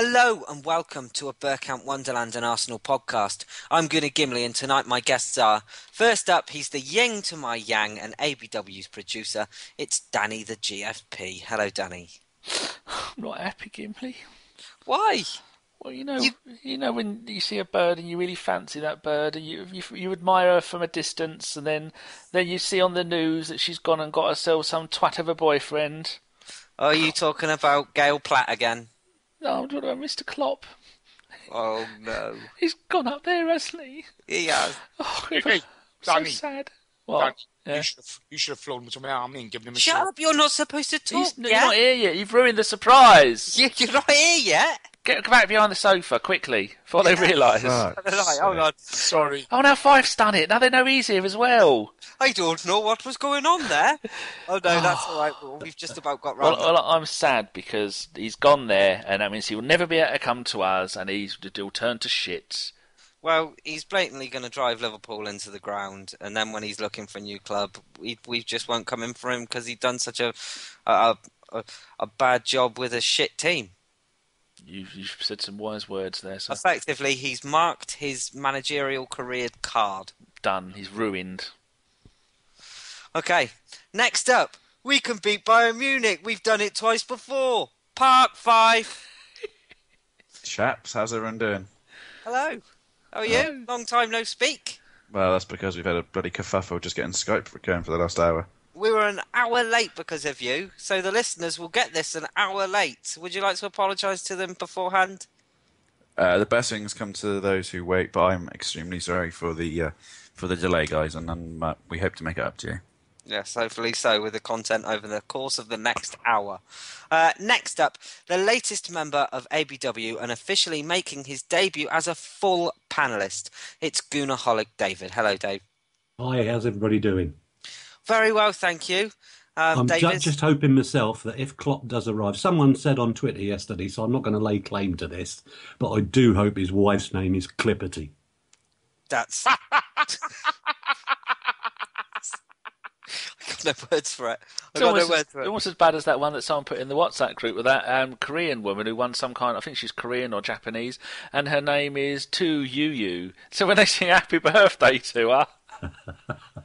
Hello and welcome to a Bergkamp Wonderland and Arsenal podcast. I'm Gimli and tonight my guests are, first up, he's the yin to my yang and ABW's producer. It's Danny the GFP. Hello, Danny. I'm not happy, Gimli. Why? Well, you know when you see a bird and you really fancy that bird and you admire her from a distance, and then you see on the news that she's gone and got herself some twat of a boyfriend. Are you talking about Gail Platt again? No, I'm talking about Mr. Klopp. Oh no. He's gone up there, hasn't he? He has. Oh, Hey, so Danny. sad. What? Danny, Yeah. you should have flown to my army and given him a Shut shot. up, you're not supposed to talk You're yet. not here yet. You've ruined the surprise. You're not here yet. Get back behind the sofa quickly before they realise. Right, hold on. Sorry. Oh, now Fife's done it. Now they know he's here as well. I don't know what was going on there. Oh no, that's all right. We've just about got round. Well, I'm sad because he's gone there, and that means he will never be able to come to us, and he'll turn to shit. Well, he's blatantly going to drive Liverpool into the ground, and then when he's looking for a new club, we just won't come in for him because he's done such a bad job with a shit team. You've said some wise words there. So. Effectively, he's marked his managerial career card. Done. He's ruined. Okay, next up, we can beat Bayern Munich. We've done it twice before. Park 5. Chaps, how's everyone doing? Hello. How are you? Long time no speak. Well, that's because we've had a bloody kerfuffle just getting Skype going for the last hour. We were an hour late because of you, so the listeners will get this an hour late. Would you like to apologise to them beforehand? The best things come to those who wait, but I'm extremely sorry for the delay, guys, and we hope to make it up to you. Yes, hopefully so, with the content over the course of the next hour. Next up, the latest member of ABW and officially making his debut as a full panellist. It's Goonaholic David. Hello, Dave. Hi, how's everybody doing? Very well, thank you. I'm David? just hoping myself that if Klopp does arrive, someone said on Twitter yesterday, so I'm not going to lay claim to this, but I do hope his wife's name is Clipperty. That's... I've got no words for it. It's almost as bad as that one that someone put in the WhatsApp group with that Korean woman who won some kind, I think she's Korean or Japanese, and her name is Tu Yu. So when they sing happy birthday to her,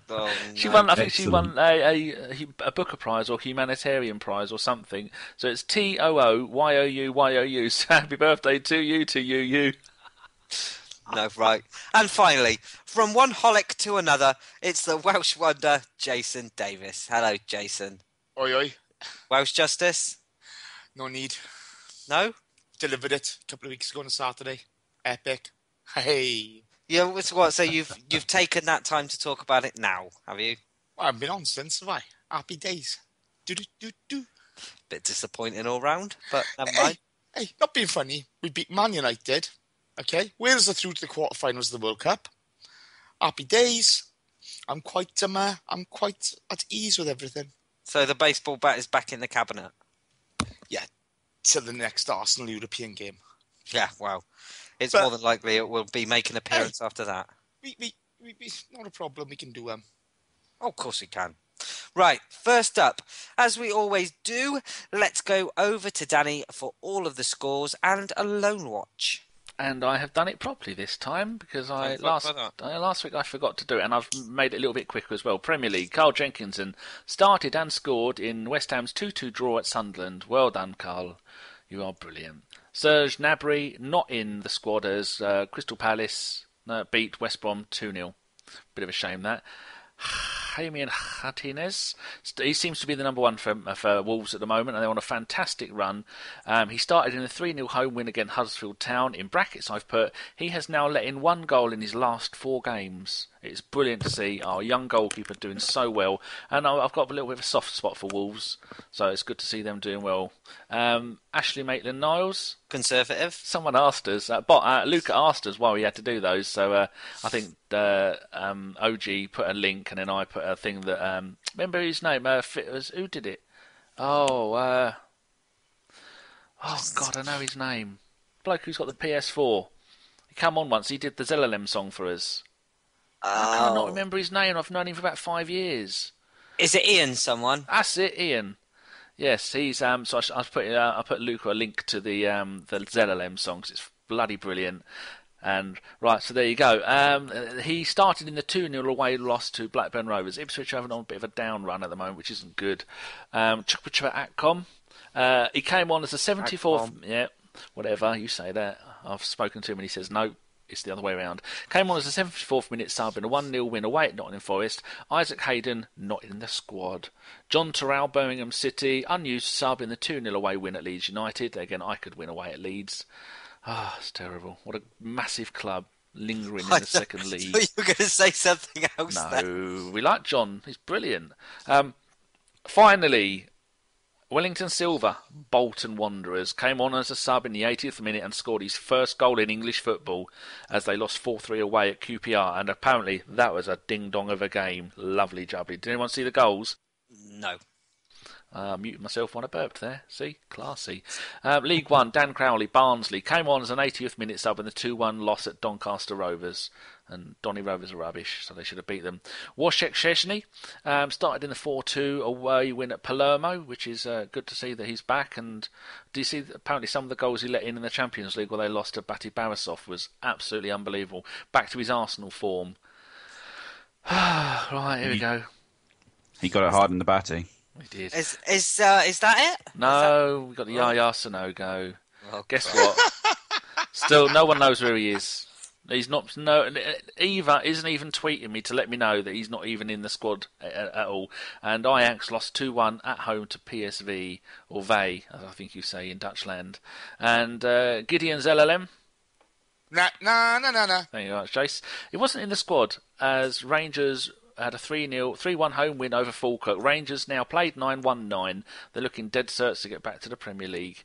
Oh, she no. won. I think she Excellent. won a Booker Prize or humanitarian prize or something. So it's TOOYOU. So happy birthday to you. No, right. And finally, from one holic to another, it's the Welsh wonder, Jason Davis. Hello, Jason. Oi, oi. Welsh Justice? No need. No? Delivered it a couple of weeks ago on a Saturday. Epic. Hey. Yeah, what's what? So you've taken that time to talk about it now, have you? Well, I've been on since, have I? Happy days. Do. Bit disappointing all round, but never mind. Hey, not being funny. We beat Man United. Okay. Wales are through to the quarterfinals of the World Cup. Happy days. I'm quite at ease with everything. So the baseball bat is back in the cabinet. Yeah. Till the next Arsenal European game. Yeah, well, it's But- more than likely it will be making an appearance after that. We not a problem. We can do Oh, of course we can. Right, first up, as we always do, let's go over to Danny for all of the scores and a loan watch. And I have done it properly this time because Thank God for that. last week I forgot to do it, and I've made it a little bit quicker as well. Premier League, Carl Jenkinson started and scored in West Ham's 2-2 draw at Sunderland. Well done, Carl. You are brilliant. Serge Gnabry not in the squad as Crystal Palace beat West Brom 2-0. Bit of a shame that. Jaime Martinez, he seems to be the number one for Wolves at the moment, and they're on a fantastic run. He started in a 3-0 home win against Huddersfield Town. In brackets I've put, he has now let in one goal in his last 4 games. It's brilliant to see our young goalkeeper doing so well, and I've got a little bit of a soft spot for Wolves, so it's good to see them doing well. Ashley Maitland-Niles, Conservative. someone asked us, Luca asked us why we had to do those, so I think OG put a link and then I put a thing that, remember his name, who did it? Oh God, I know his name. Bloke who's got the PS4. He came on once, he did the Zelalem song for us. I cannot remember his name, I've known him for about 5 years. Is it Ian someone? That's it, Ian. Yes, he's so I put Luca a link to the ZLM songs. It's bloody brilliant. And right, so there you go. He started in the 2-0 away loss to Blackburn Rovers. Ipswich are having on a bit of a down run at the moment, which isn't good. Chukwucha Atcom. He came on as a 74th. Atcom. Yeah, whatever you say that. I've spoken to him and he says no. It's the other way around. Came on as a 74th minute sub in a 1-0 win away at Nottingham Forest. Isaac Hayden not in the squad. John Terrell, Birmingham City, unused sub in the 2-0 away win at Leeds United. Again, I could win away at Leeds. It's terrible. What a massive club lingering in the second league. You were going to say something else there. No, we like John. He's brilliant. Finally, Wellington Silva, Bolton Wanderers, came on as a sub in the 80th minute and scored his first goal in English football as they lost 4-3 away at QPR. And apparently that was a ding-dong of a game. Lovely jubbly. Did anyone see the goals? No. Muted myself when I burped there. See? Classy. League One, Dan Crowley, Barnsley, came on as an 80th minute sub in the 2-1 loss at Doncaster Rovers. And Donny Rovers are rubbish, so they should have beat them. Washek Szczesny started in the 4-2 away win at Palermo, which is good to see that he's back. And do you see, apparently some of the goals he let in the Champions League where they lost to Bati Borisov was absolutely unbelievable. Back to his Arsenal form. Right, here we go. He got it hard in the batty. He did. Is that it? No, we got the Yaya Sanogo. Guess what? Still, no one knows where he is. He's not. No, Eva isn't even tweeting me to let me know that he's not even in the squad at all. And Ajax lost 2-1 at home to PSV, or Vey, as I think you say in Dutchland. And Gideon's LLM. Nah. Thank you very much, Jace. He wasn't in the squad as Rangers had a 3-1 home win over Falkirk. Rangers now played 9-1-9. They're looking dead certs to get back to the Premier League.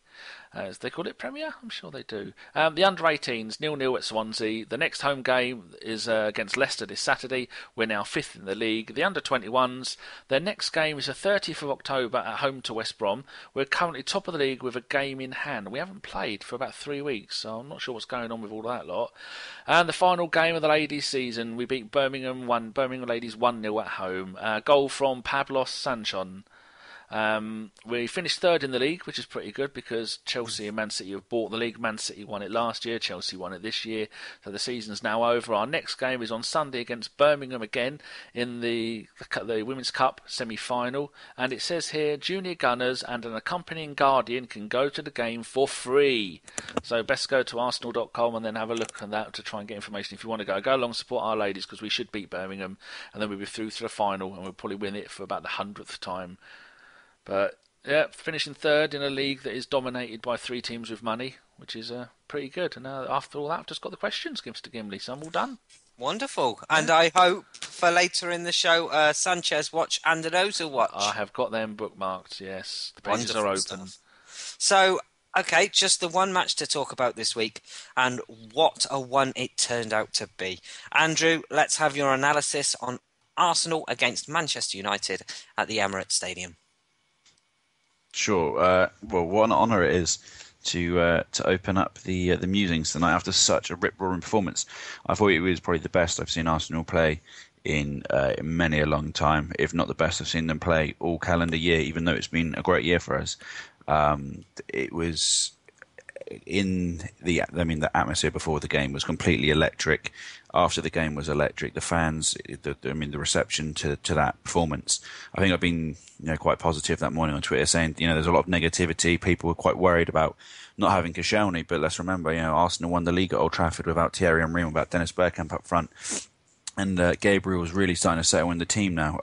As they call it Premier? I'm sure they do. The under-18s, 0-0 at Swansea. The next home game is against Leicester this Saturday. We're now 5th in the league. The under-21s, their next game is the 30th of October at home to West Brom. We're currently top of the league with a game in hand. We haven't played for about 3 weeks, so I'm not sure what's going on with all that lot. And the final game of the ladies' season, we beat Birmingham ladies 1-0 at home. Goal from Pablos Sanchon. We finished 3rd in the league, which is pretty good because Chelsea and Man City have bought the league. Man City won it last year, Chelsea won it this year, so the season's now over. Our next game is on Sunday against Birmingham again in the Women's Cup semi-final, and it says here junior gunners and an accompanying guardian can go to the game for free. So best go to arsenal.com and then have a look at that to try and get information if you want to go. Go along, support our ladies because we should beat Birmingham, and then we'll be through to the final and we'll probably win it for about the 100th time. But, yeah, finishing 3rd in a league that is dominated by 3 teams with money, which is pretty good. And after all that, I've just got the questions, Mr. Gimli, so I'm all done. Wonderful. And I hope for later in the show, Sanchez watch and an Ozil watch. I have got them bookmarked, yes. The pages are open. Stuff. So, okay, just the one match to talk about this week, and what a one it turned out to be. Andrew, let's have your analysis on Arsenal against Manchester United at the Emirates Stadium. Sure. Well, what an honour it is to open up the musings tonight after such a rip-roaring performance. I thought it was probably the best I've seen Arsenal play in many a long time, if not the best I've seen them play all calendar year, even though it's been a great year for us. It was the atmosphere before the game was completely electric. After the game was electric. The fans, the reception to that performance. I think I've been quite positive that morning on Twitter, saying there's a lot of negativity. People were quite worried about not having Koscielny, but let's remember, Arsenal won the league at Old Trafford without Thierry Henry, without Dennis Bergkamp up front, and Gabriel was really starting to settle in the team now.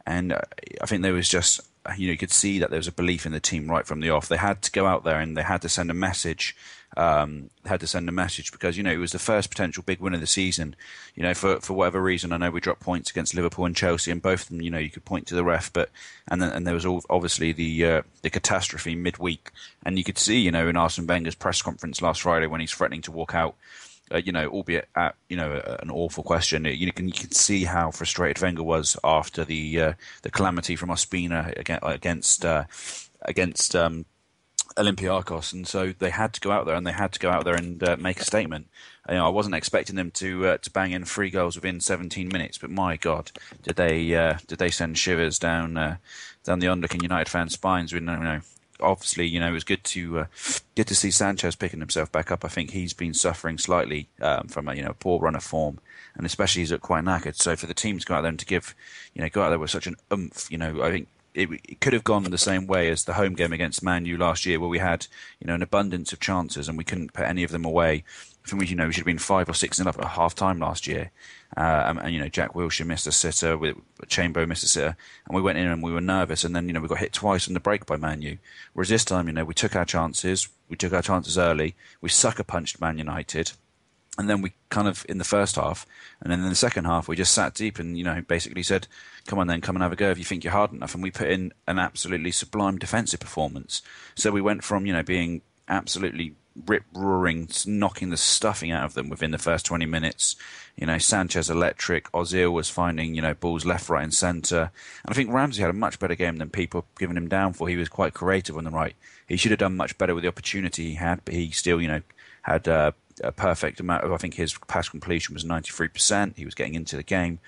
And I think there was just you could see that there was a belief in the team right from the off. They had to go out there and they had to send a message. Because it was the first potential big win of the season. For whatever reason, I know we dropped points against Liverpool and Chelsea, and both of them, you could point to the ref, and there was obviously the catastrophe midweek, and you could see, in Arsene Wenger's press conference last Friday when he's threatening to walk out. Albeit at an awful question, you can see how frustrated Wenger was after the calamity from Ospina against Olympiacos, and so they had to go out there and make a statement. I wasn't expecting them to bang in 3 goals within 17 minutes, but my God, did they send shivers down the Onlooking United fans' spines? Obviously, it was good to see Sanchez picking himself back up. I think he's been suffering slightly from a poor run of form, and especially he's looked quite knackered. So for the team to go out there and go out there with such an oomph, I think it could have gone the same way as the home game against Man U last year, where we had an abundance of chances and we couldn't put any of them away. I think we should have been 5 or 6-0 up at half time last year. And Jack Wilshere missed a sitter, Chamberlain missed a sitter, and we went in and we were nervous, and then we got hit twice on the break by Man U. Whereas this time, we took our chances early, we sucker punched Man United, and then we kind of in the first half, and then in the second half we just sat deep and basically said, come on and have a go if you think you're hard enough, and we put in an absolutely sublime defensive performance. So we went from being absolutely rip-roaring, knocking the stuffing out of them within the first 20 minutes. Sanchez electric, Ozil was finding, balls left, right and centre. And I think Ramsey had a much better game than people giving him down for. He was quite creative on the right. He should have done much better with the opportunity he had, but he still, had a perfect amount of, I think his pass completion was 93%. He was getting into the game.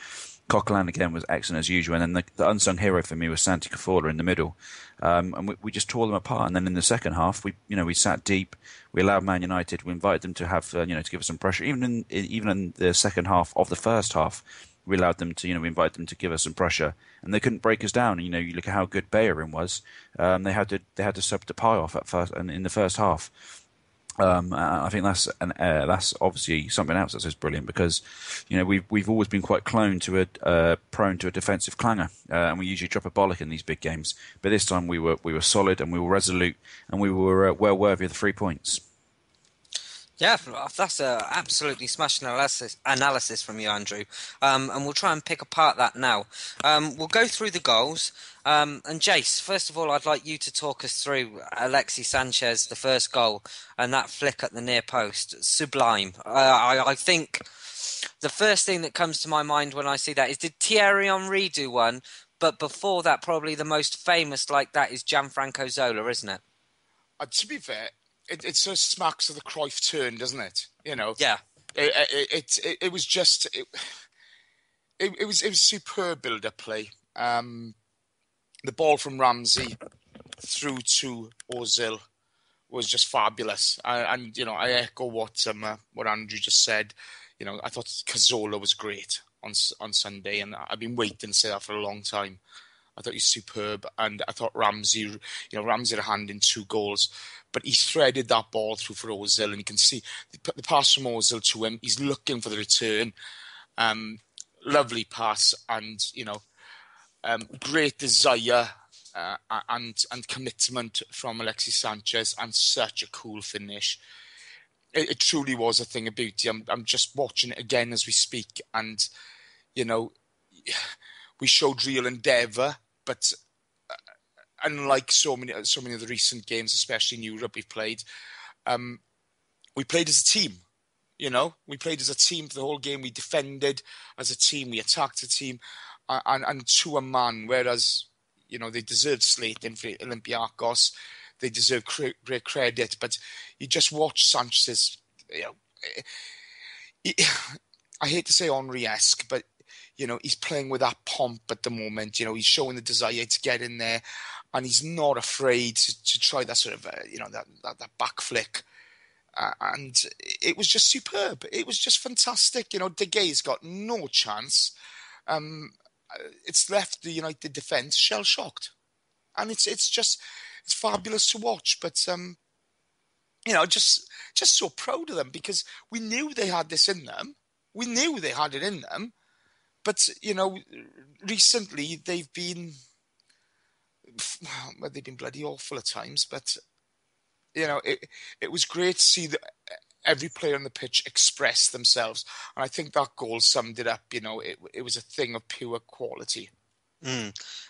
Coquelin again was excellent as usual, and then the unsung hero for me was Santi Cazorla in the middle, and we just tore them apart. And then in the second half, we sat deep, we allowed Man United, we invited them to have to give us some pressure. Even in the second half of the first half, we allowed them to we invited them to give us some pressure, and they couldn't break us down. And, you look at how good Bellerin was. They had to sub Depay off at first, and in the first half. I think that's obviously something else that's just brilliant, because we've always been quite prone to a defensive clangor, and we usually drop a bollock in these big games. But this time we were solid and we were resolute, and we were well worthy of the 3 points. Yeah, that's a absolutely smashing analysis from you, Andrew. And we'll try and pick apart that now. We'll go through the goals. And Jace, first of all, I'd like you to talk us through Alexis Sanchez, the first goal, and that flick at the near post. Sublime. I think the first thing that comes to my mind when I see that is, did Thierry Henry do one? But before that, probably the most famous like that is Gianfranco Zola, isn't it? To be fair, it sort of smacks of the Cruyff turn, doesn't it? Yeah. It was just it was superb build-up play. The ball from Ramsey through to Ozil was just fabulous. And I echo what Andrew just said. I thought Cazorla was great on Sunday, and I've been waiting to say that for a long time. I thought he was superb, and I thought Ramsey had a hand in 2 goals, but he threaded that ball through for Ozil, and you can see the pass from Ozil to him. He's looking for the return. Lovely pass, and great desire and commitment from Alexis Sanchez, and such a cool finish. It truly was a thing of beauty. I'm just watching it again as we speak, and we showed real endeavour, but unlike so many of the recent games, especially in Europe we've played, we played as a team. We played as a team for the whole game. We defended as a team. We attacked a team, and to a man. Whereas they deserved slating for Olympiacos. They deserve great credit, but you just watch Sanchez. I hate to say Henry-esque, but he's playing with that pomp at the moment. He's showing the desire to get in there, and he's not afraid to try that sort of that back flick. And it was just superb. It was just fantastic. De Gea's got no chance. It's left the United defence shell shocked, and it's fabulous to watch. But just so proud of them, because we knew they had this in them. We knew they had it in them. But recently they've been bloody awful at times. But it was great to see every player on the pitch express themselves, and I think that goal summed it up. It was a thing of pure quality.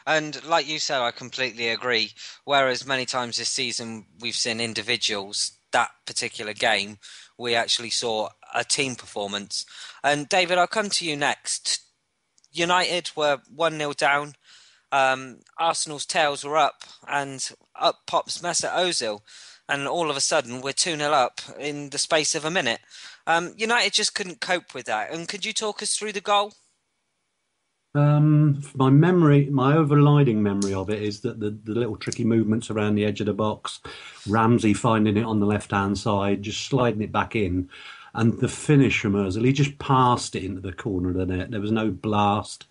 And like you said, I completely agree. Whereas many times this season we've seen individuals, that particular game we actually saw a team performance. And David, I'll come to you next. United were 1-0 down. Arsenal's tails were up, and up pops Mesut Ozil. and all of a sudden we're 2-0 up in the space of a minute. United just couldn't cope with that. And could you talk us through the goal? My overriding memory of it is that the little tricky movements around the edge of the box, Ramsey finding it on the left-hand side, just sliding it back in, and the finish from Ozil, he just passed it into the corner of the net. There was no blast.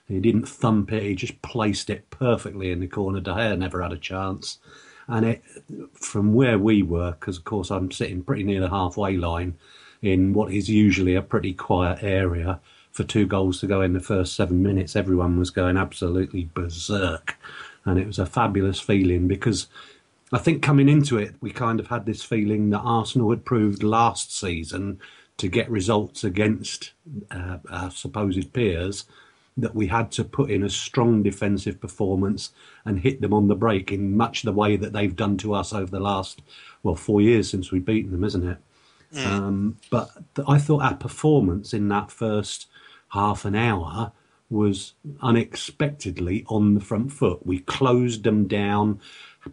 He didn't thump it. He just placed it perfectly in the corner. De Gea never had a chance. And it, from where we were, because of course I'm sitting pretty near the halfway line in what is usually a pretty quiet area, for 2 goals to go in the first 7 minutes, everyone was going absolutely berserk. And it was a fabulous feeling because I think coming into it, we kind of had this feeling that Arsenal had proved last season to get results against our supposed peers, that we had to put in a strong defensive performance and hit them on the break in much the way that they've done to us over the last, 4 years since we've beaten them, isn't it? But I thought our performance in that first half an hour was unexpectedly on the front foot. We closed them down,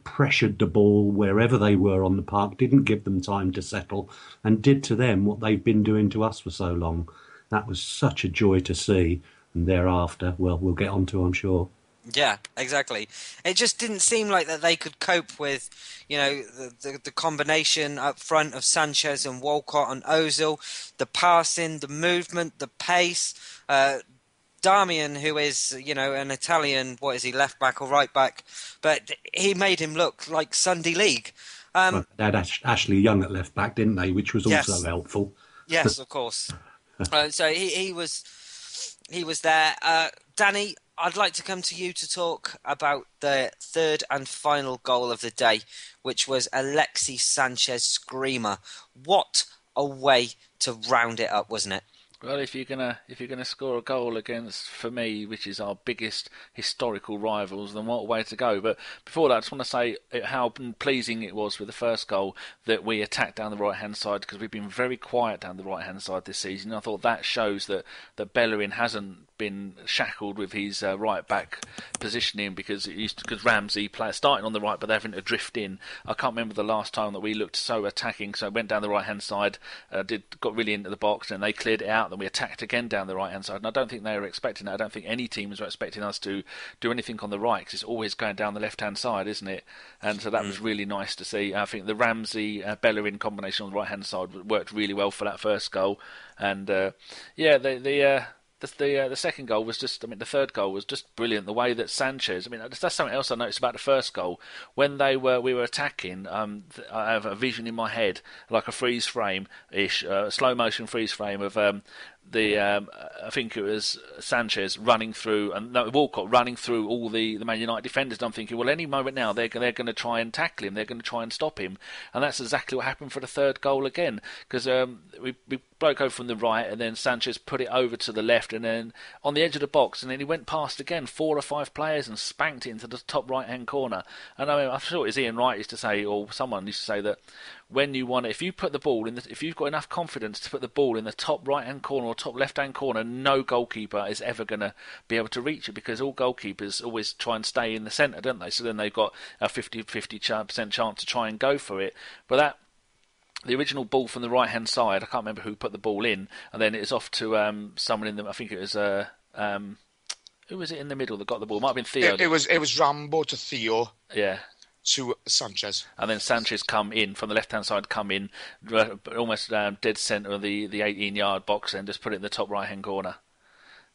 pressured the ball wherever they were on the park, didn't give them time to settle, and did to them what they've been doing to us for so long. That was such a joy to see. And thereafter, well, we'll get on to, I'm sure. Yeah, exactly. It just didn't seem like that they could cope with, the combination up front of Sanchez and Walcott and Ozil, the passing, the movement, the pace. Darmian, who is, an Italian, what is he, left back or right back? But he made him look like Sunday League. Well, they had Ashley Young at left back, didn't they? Which was also helpful. Yes, of course. So he was there. Danny, I'd like to come to you to talk about the third and final goal of the day, which was Alexis Sanchez's screamer. What a way to round it up, wasn't it? Well, if you're gonna score a goal against, for me, which is our biggest historical rivals, then what a way to go. But before that, I just want to say how pleasing it was with the first goal that we attacked down the right-hand side, because we've been very quiet down the right-hand side this season. I thought that shows that Bellerin hasn't been shackled with his right back positioning, because Ramsey starting on the right but having to drift in. I can't remember the last time that we looked so attacking. So went down the right hand side, got really into the box, and they cleared it out. Then we attacked again down the right hand side, and I don't think they were expecting that. I don't think any team was expecting us to do anything on the right, because it's always going down the left hand side, isn't it? And so that was really nice to see. I think the Ramsey Bellerin combination on the right hand side worked really well for that first goal. And the second goal was just, the third goal was just brilliant. The way that Sanchez, that's something else I noticed about the first goal. When we were attacking, I have a vision in my head, like a freeze frame-ish, slow motion freeze frame of I think it was Sanchez running through, and Walcott running through all the Man United defenders. And I'm thinking, well, any moment now they're going to try and tackle him, they're going to try and stop him, and that's exactly what happened for the third goal again, because we broke over from the right, and then Sanchez put it over to the left, and then on the edge of the box, and then he went past again 4 or 5 players and spanked it into the top right hand corner. And I thought it was Ian Wright used to say, or someone used to say, that when you want, if you put the ball in, if you've got enough confidence to put the ball in the top right hand corner or top left hand corner, no goalkeeper is ever going to be able to reach it, because all goalkeepers always try and stay in the centre, don't they? So then they've got a 50% chance to try and go for it. But the original ball from the right hand side, I can't remember who put the ball in, and then it's off to someone in the, I think it was who was it in the middle that got the ball? It might have been Theo. It was Rambo to Theo. Yeah. To Sanchez. And then Sanchez come in from the left-hand side, almost dead centre of the 18-yard box, and just put it in the top right-hand corner.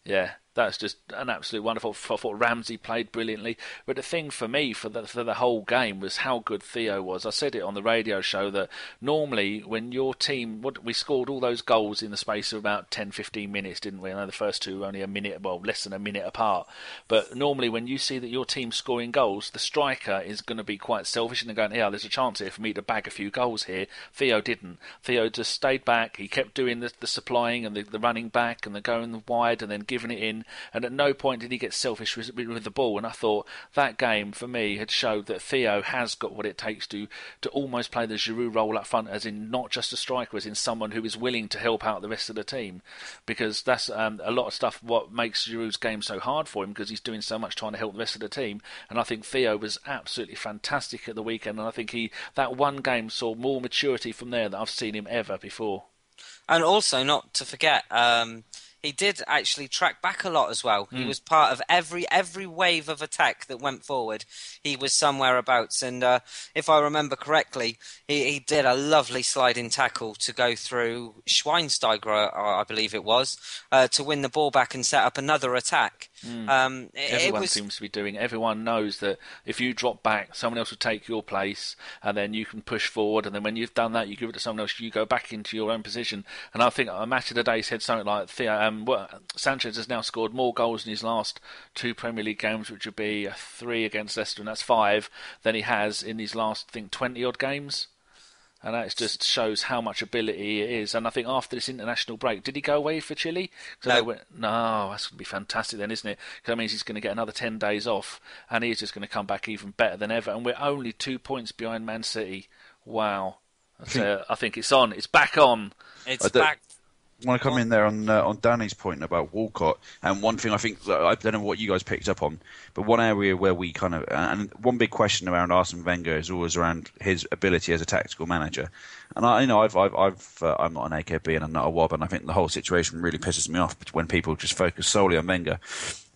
Yeah, that's just an absolute wonderful. I thought Ramsey played brilliantly, but the thing for me for the whole game was how good Theo was. I said it on the radio show that normally when your team, we scored all those goals in the space of about 10-15 minutes, didn't we? I know the first two were only less than a minute apart. But normally when you see that your team's scoring goals, the striker is going to be quite selfish and going, there's a chance here for me to bag a few goals here. Theo didn't. Theo just stayed back. He kept doing the supplying and the running back and the going wide and then giving it in. win, and at no point did he get selfish with the ball. And I thought that game, for me, had showed that Theo has got what it takes to almost play the Giroud role up front, as in not just a striker, as in someone who is willing to help out the rest of the team, because that's a lot of stuff what makes Giroud's game so hard for him, because he's doing so much trying to help the rest of the team. And I think Theo was absolutely fantastic at the weekend, and I think that one game saw more maturity from there than I've seen him ever before. And also, not to forget, he did actually track back a lot as well. He was part of every wave of attack that went forward. He was somewhere abouts, and if I remember correctly, he did a lovely sliding tackle to go through Schweinsteiger, I believe it was, to win the ball back and set up another attack. Everyone seems to be doing. Everyone knows that if you drop back, someone else will take your place, and then you can push forward. And then when you've done that, you give it to someone else. You go back into your own position. And I think a match of the day said something like, Sanchez has now scored more goals in his last 2 Premier League games, which would be 3 against Leicester, and that's 5, than he has in his last, I think, 20 odd games. And that just shows how much ability it is. And I think after this international break, did he go away for Chile? No, that's going to be fantastic then, isn't it? Because that means he's going to get another 10 days off, and he's just going to come back even better than ever. And we're only 2 points behind Man City. Wow. I think it's on. It's back on. It's back. I want to come in there on Danny's point about Walcott, and one thing I think, I don't know what you guys picked up on, but one area where we kind of, and one big question around Arsene Wenger is always around his ability as a tactical manager. And I'm not an AKB and I'm not a wob, and I think the whole situation really pisses me off when people just focus solely on Wenger.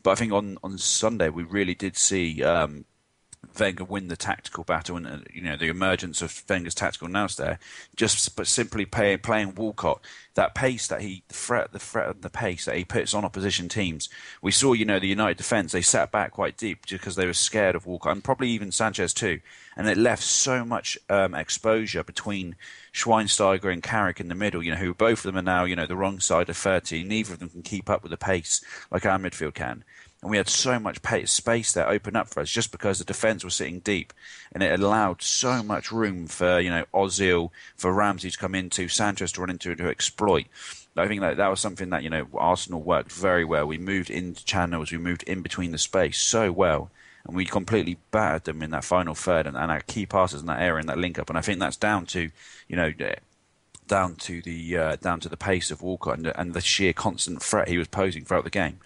But I think on Sunday we really did see Wenger win the tactical battle, and the emergence of Wenger's tactical nous there, but simply playing Walcott, that pace that the threat of the pace that he puts on opposition teams. We saw, the United defence, they sat back quite deep because they were scared of Walcott, and probably even Sanchez too, and it left so much exposure between Schweinsteiger and Carrick in the middle, who both of them are now, the wrong side of 30. Neither of them can keep up with the pace like our midfield can. And we had so much space there open up for us just because the defence was sitting deep, and it allowed so much room for Ozil, for Ramsey to come into, Sanchez to run into, to exploit. I think that was something that Arsenal worked very well. We moved into channels, we moved in between the space so well, and we completely battered them in that final third and our key passes in that area, in that link up. And I think that's down to down to the pace of Walcott and the sheer constant threat he was posing throughout the game.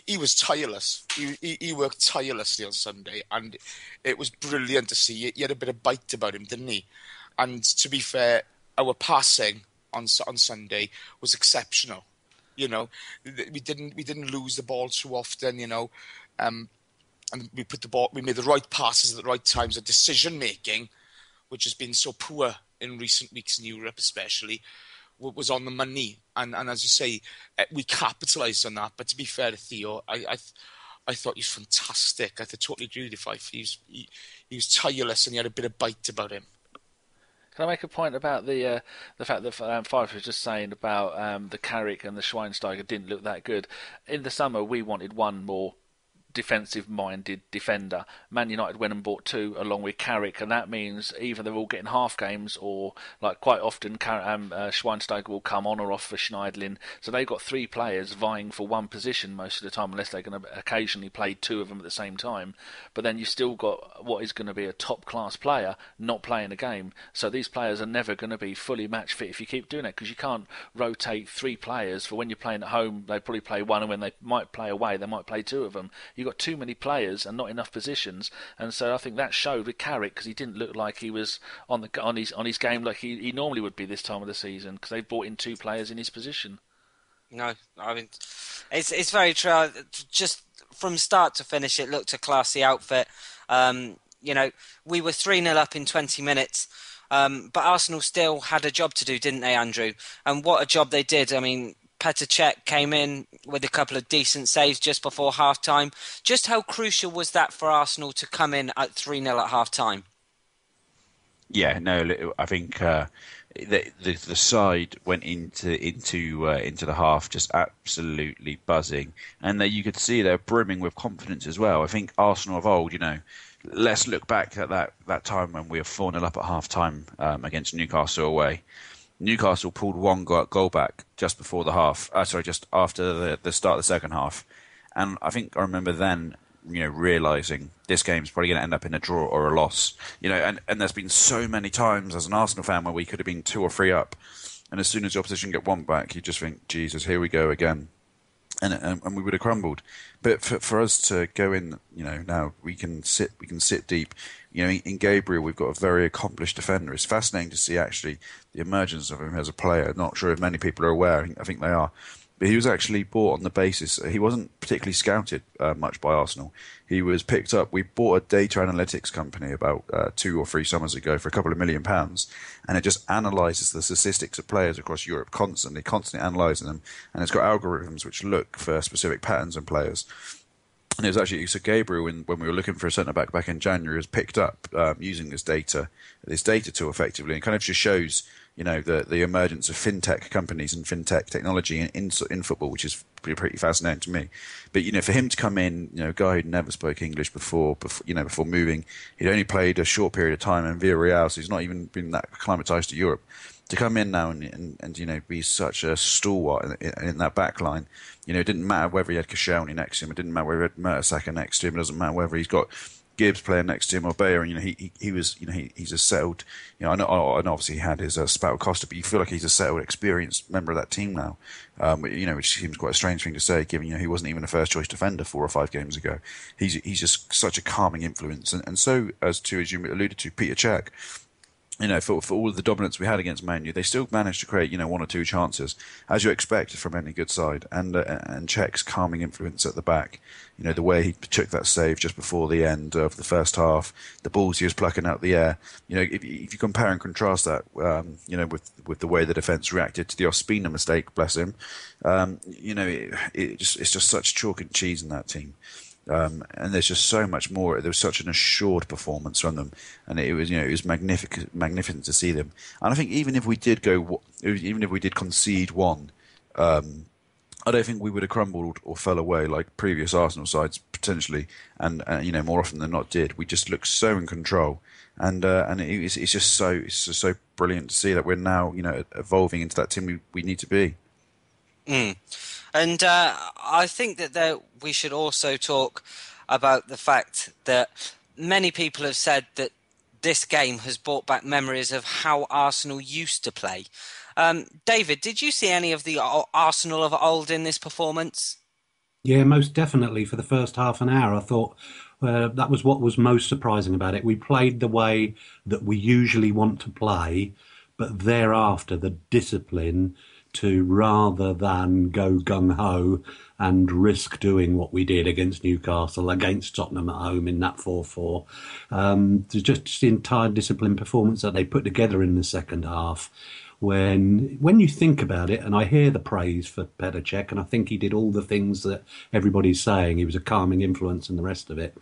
He was tireless. He worked tirelessly on Sunday, and it was brilliant to see. He had a bit of bite about him, didn't he? And to be fair, our passing on Sunday was exceptional. We didn't lose the ball too often. And we made the right passes at the right times. The decision making, which has been so poor in recent weeks in Europe, especially, was on the money, and as you say, we capitalised on that. But to be fair to Theo, I thought he was fantastic. I totally agree with you, Fife. He was tireless, and he had a bit of bite about him. Can I make a point about the fact that Fife was just saying about the Carrick and the Schweinsteiger didn't look that good? In the summer, we wanted one more defensive-minded defender. Man United went and bought 2 along with Carrick, and that means either they're all getting half games, or like quite often Schweinsteiger will come on or off for Schneiderlin. So they've got 3 players vying for one position most of the time, unless they're going to occasionally play 2 of them at the same time. But then you've still got what is going to be a top-class player not playing a game. So these players are never going to be fully match fit if you keep doing it, because you can't rotate 3 players. For when you're playing at home, they probably play 1, and when they might play away, they might play 2 of them. You've got too many players and not enough positions, and so I think that showed with Carrick, because he didn't look like he was on his game like he normally would be this time of the season, because they brought in 2 players in his position. No, I mean, it's very true. Just from start to finish, it looked a classy outfit. We were 3-0 up in 20 minutes, but Arsenal still had a job to do, didn't they, Andrew? And what a job they did. I mean, Petr Cech came in with a couple of decent saves just before half-time. Just how crucial was that for Arsenal to come in at 3-0 at half-time? Yeah, no, I think the side went into the half just absolutely buzzing, and you could see they're brimming with confidence as well. I think Arsenal of old, let's look back at that time when we were 4-0 up at half-time against Newcastle away. Newcastle pulled 1 goal back just before the half. Just after the start of the second half, And I think I remember then, realising this game's probably going to end up in a draw or a loss. And there's been so many times as an Arsenal fan where we could have been 2 or 3 up, and as soon as the opposition get one back, you just think, Jesus, here we go again. And we would have crumbled. But for us to go in, now we can sit deep. In Gabriel, we've got a very accomplished defender. It's fascinating to see actually the emergence of him as a player. Not sure if many people are aware. I think they are. But he was actually bought on the basis, he wasn't particularly scouted much by Arsenal. He was picked up. We bought a data analytics company about 2 or 3 summers ago for a couple of £1 million, and it just analyses the statistics of players across Europe constantly analysing them, and it's got algorithms which look for specific patterns in players. And it was actually, so Gabriel, when we were looking for a centre-back back in January, was picked up using this data tool effectively, and kind of just shows, the emergence of fintech companies and fintech technology in football, which is pretty fascinating to me. But, for him to come in, a guy who'd never spoke English before moving, he'd only played a short period of time in Villarreal, so he's not even been that acclimatised to Europe. To come in now and be such a stalwart in that back line, it didn't matter whether he had Koscielny next to him, it didn't matter whether he had Mertesacker next to him, it doesn't matter whether he's got Gibbs playing next to him or Bayer, and he's a settled. I know obviously he had his spout Costa, but you feel like he's a settled, experienced member of that team now. Which seems quite a strange thing to say, given he wasn't even a first choice defender 4 or 5 games ago. He's just such a calming influence, and so as you alluded to, Peter Cech. For all of the dominance we had against Man U, they still managed to create, 1 or 2 chances, as you expect from any good side. And Czech's calming influence at the back, the way he took that save just before the end of the first half, the balls he was plucking out the air. If you compare and contrast that, with the way the defence reacted to the Ospina mistake, bless him, it's just such chalk and cheese in that team. And there's just so much more. There was such an assured performance from them, and it was magnificent to see them. And I think even if we did concede 1, I don't think we would have crumbled or fell away like previous Arsenal sides potentially, and more often than not did. We just looked so in control, and it's just so brilliant to see that we're now evolving into that team we need to be. And I think that we should also talk about the fact that many people have said that this game has brought back memories of how Arsenal used to play. David, did you see any of the Arsenal of old in this performance? Yeah, most definitely. For the first half an hour, I thought that was what was most surprising about it. We played the way that we usually want to play, but thereafter the discipline to, rather than go gung-ho and risk doing what we did against Newcastle, against Tottenham at home in that 4-4. Just the entire disciplined performance that they put together in the second half. When you think about it, and I hear the praise for Petr Cech, and I think he did all the things that everybody's saying, he was a calming influence and the rest of it.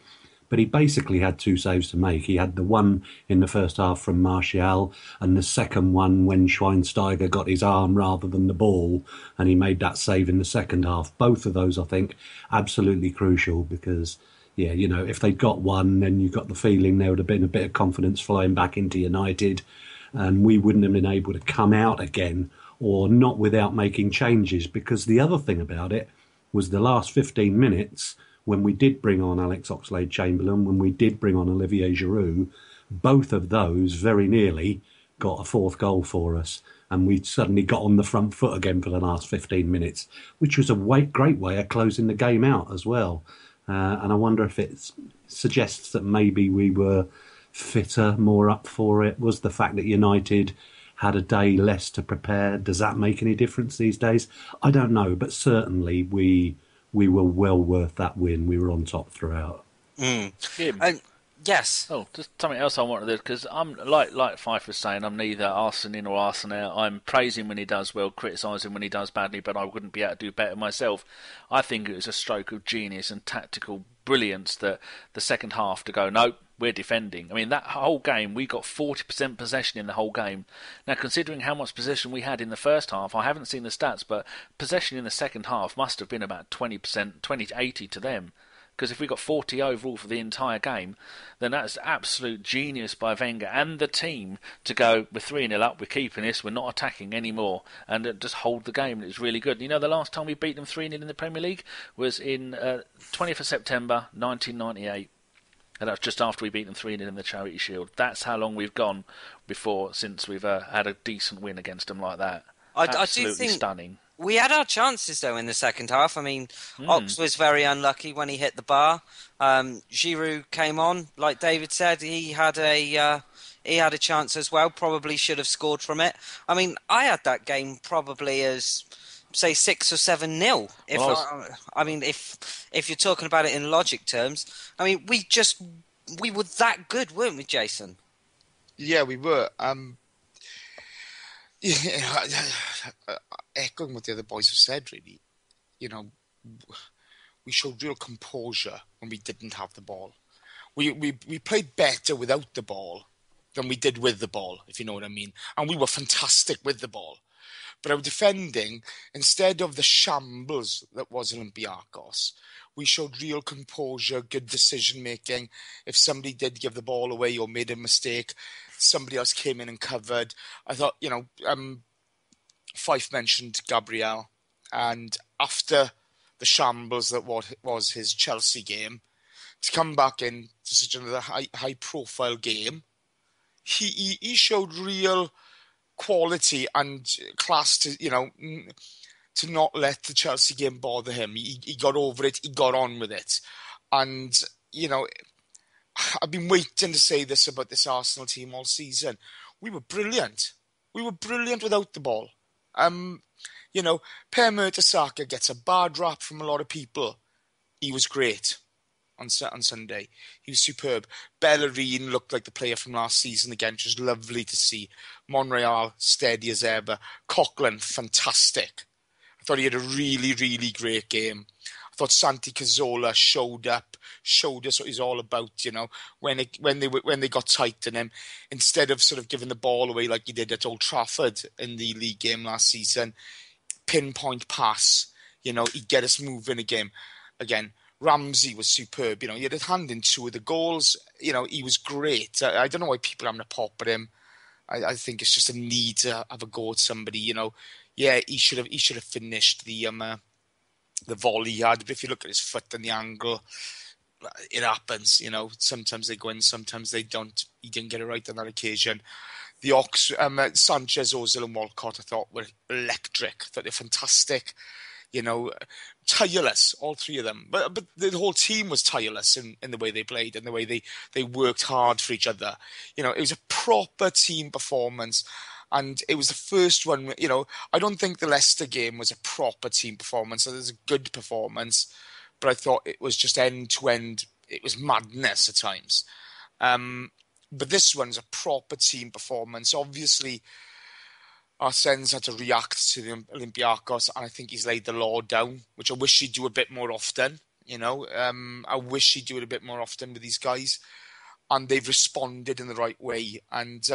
But he basically had 2 saves to make. He had the one in the first half from Martial, and the second one when Schweinsteiger got his arm rather than the ball, and he made that save in the second half. Both of those, I think, absolutely crucial, because, if they'd got one, then you got the feeling there would have been a bit of confidence flying back into United, and we wouldn't have been able to come out again, or not without making changes. Because the other thing about it was the last 15 minutes, when we did bring on Alex Oxlade-Chamberlain, when we did bring on Olivier Giroud, both of those very nearly got a 4th goal for us. And we suddenly got on the front foot again for the last 15 minutes, which was a great way of closing the game out as well. And I wonder if it suggests that maybe we were fitter, more up for it. Was the fact that United had a day less to prepare, does that make any difference these days? I don't know, but certainly we were well worth that win. We were on top throughout. Yes. Oh, just something else I wanted to, because I'm like Fife was saying, I'm neither Arsenal in or Arsenal out. I'm praising when he does well, criticising when he does badly, but I wouldn't be able to do better myself. I think it was a stroke of genius and tactical brilliance that the second half to go, no, we're defending. I mean, that whole game, we got 40% possession in the whole game. Now, considering how much possession we had in the first half, I haven't seen the stats, but possession in the second half must have been about 20%, 20-80 to them. Because if we got 40 overall for the entire game, then that's absolute genius by Wenger and the team to go, we're 3-0 up, we're keeping this, we're not attacking anymore, and just hold the game. And it was really good. You know, the last time we beat them 3-0 in the Premier League was in 20th of September 1998. And that's just after we beat them 3-0 in the Charity Shield. That's how long we've gone since we've had a decent win against them like that. Absolutely I do think stunning. we had our chances, though, in the second half. I mean, Ox was very unlucky when he hit the bar. Giroud came on, like David said. He had a chance as well. Probably should have scored from it. I mean, I had that game probably as, say, 6 or 7-0. If you're talking about it in logic terms, I mean, we were that good, weren't we, Jason? Yeah, we were. Echoing what the other boys have said, really, you know, we showed real composure when we didn't have the ball. We played better without the ball than we did with the ball, if you know what I mean. And we were fantastic with the ball. But our defending, instead of the shambles that was Olympiacos, we showed real composure, good decision-making. If somebody did give the ball away or made a mistake, somebody else came in and covered. I thought, you know, Fife mentioned Gabriel, and after the shambles that was his Chelsea game, to come back in to such another high-profile game, he showed real quality and class to, you know, to not let the Chelsea game bother him. He got over it, he got on with it. And, you know, I've been waiting to say this about this Arsenal team all season. We were brilliant. We were brilliant without the ball. You know, Per Mertesacker gets a bad rap from a lot of people. He was great on Sunday. He was superb. Bellerin looked like the player from last season again, which was lovely to see. Monreal, steady as ever. Coughlin, fantastic. I thought he had a really, really great game. I thought Santi Cazorla showed us what he's all about, you know, when they got tight on him, instead of sort of giving the ball away like he did at Old Trafford in the league game last season. Pinpoint pass, you know, he'd get us moving again. Ramsey was superb, you know, he had a hand in 2 of the goals, you know, he was great. I don't know why people are having a pop at him. I think it's just a need to have a go at somebody, you know. Yeah, he should have finished the volley he had, but if you look at his foot and the angle, it happens, you know. Sometimes they go in, sometimes they don't. He didn't get it right on that occasion. The Sanchez, Ozil and Walcott, I thought were electric. I thought they're fantastic. You know, tireless, all 3 of them. But the whole team was tireless in the way they played and the way they worked hard for each other. You know, it was a proper team performance. And it was the first one, you know, I don't think the Leicester game was a proper team performance. It was a good performance. But I thought it was just end to end. It was madness at times. But this one's a proper team performance. Obviously, Arsène's had to react to the Olympiacos, and I think he's laid the law down, which I wish he'd do a bit more often. You know, I wish he'd do it a bit more often with these guys. And they've responded in the right way. And,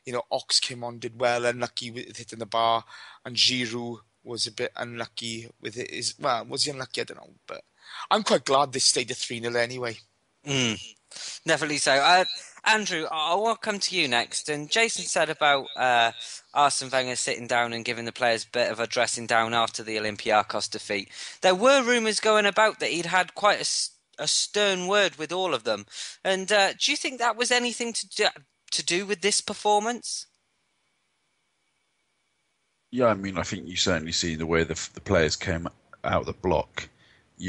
you know, Ox came on, did well, unlucky with hitting the bar. And Giroud was a bit unlucky with it. Well, was he unlucky? I don't know. But I'm quite glad they stayed at 3-0 anyway. Definitely so. Andrew, I will come to you next. And Jason said about Arsene Wenger sitting down and giving the players a bit of a dressing down after the Olympiacos defeat. There were rumours going about that he'd had quite a stern word with all of them. And do you think that was anything to do with this performance? Yeah, I mean, I think you certainly see the way the players came out of the block,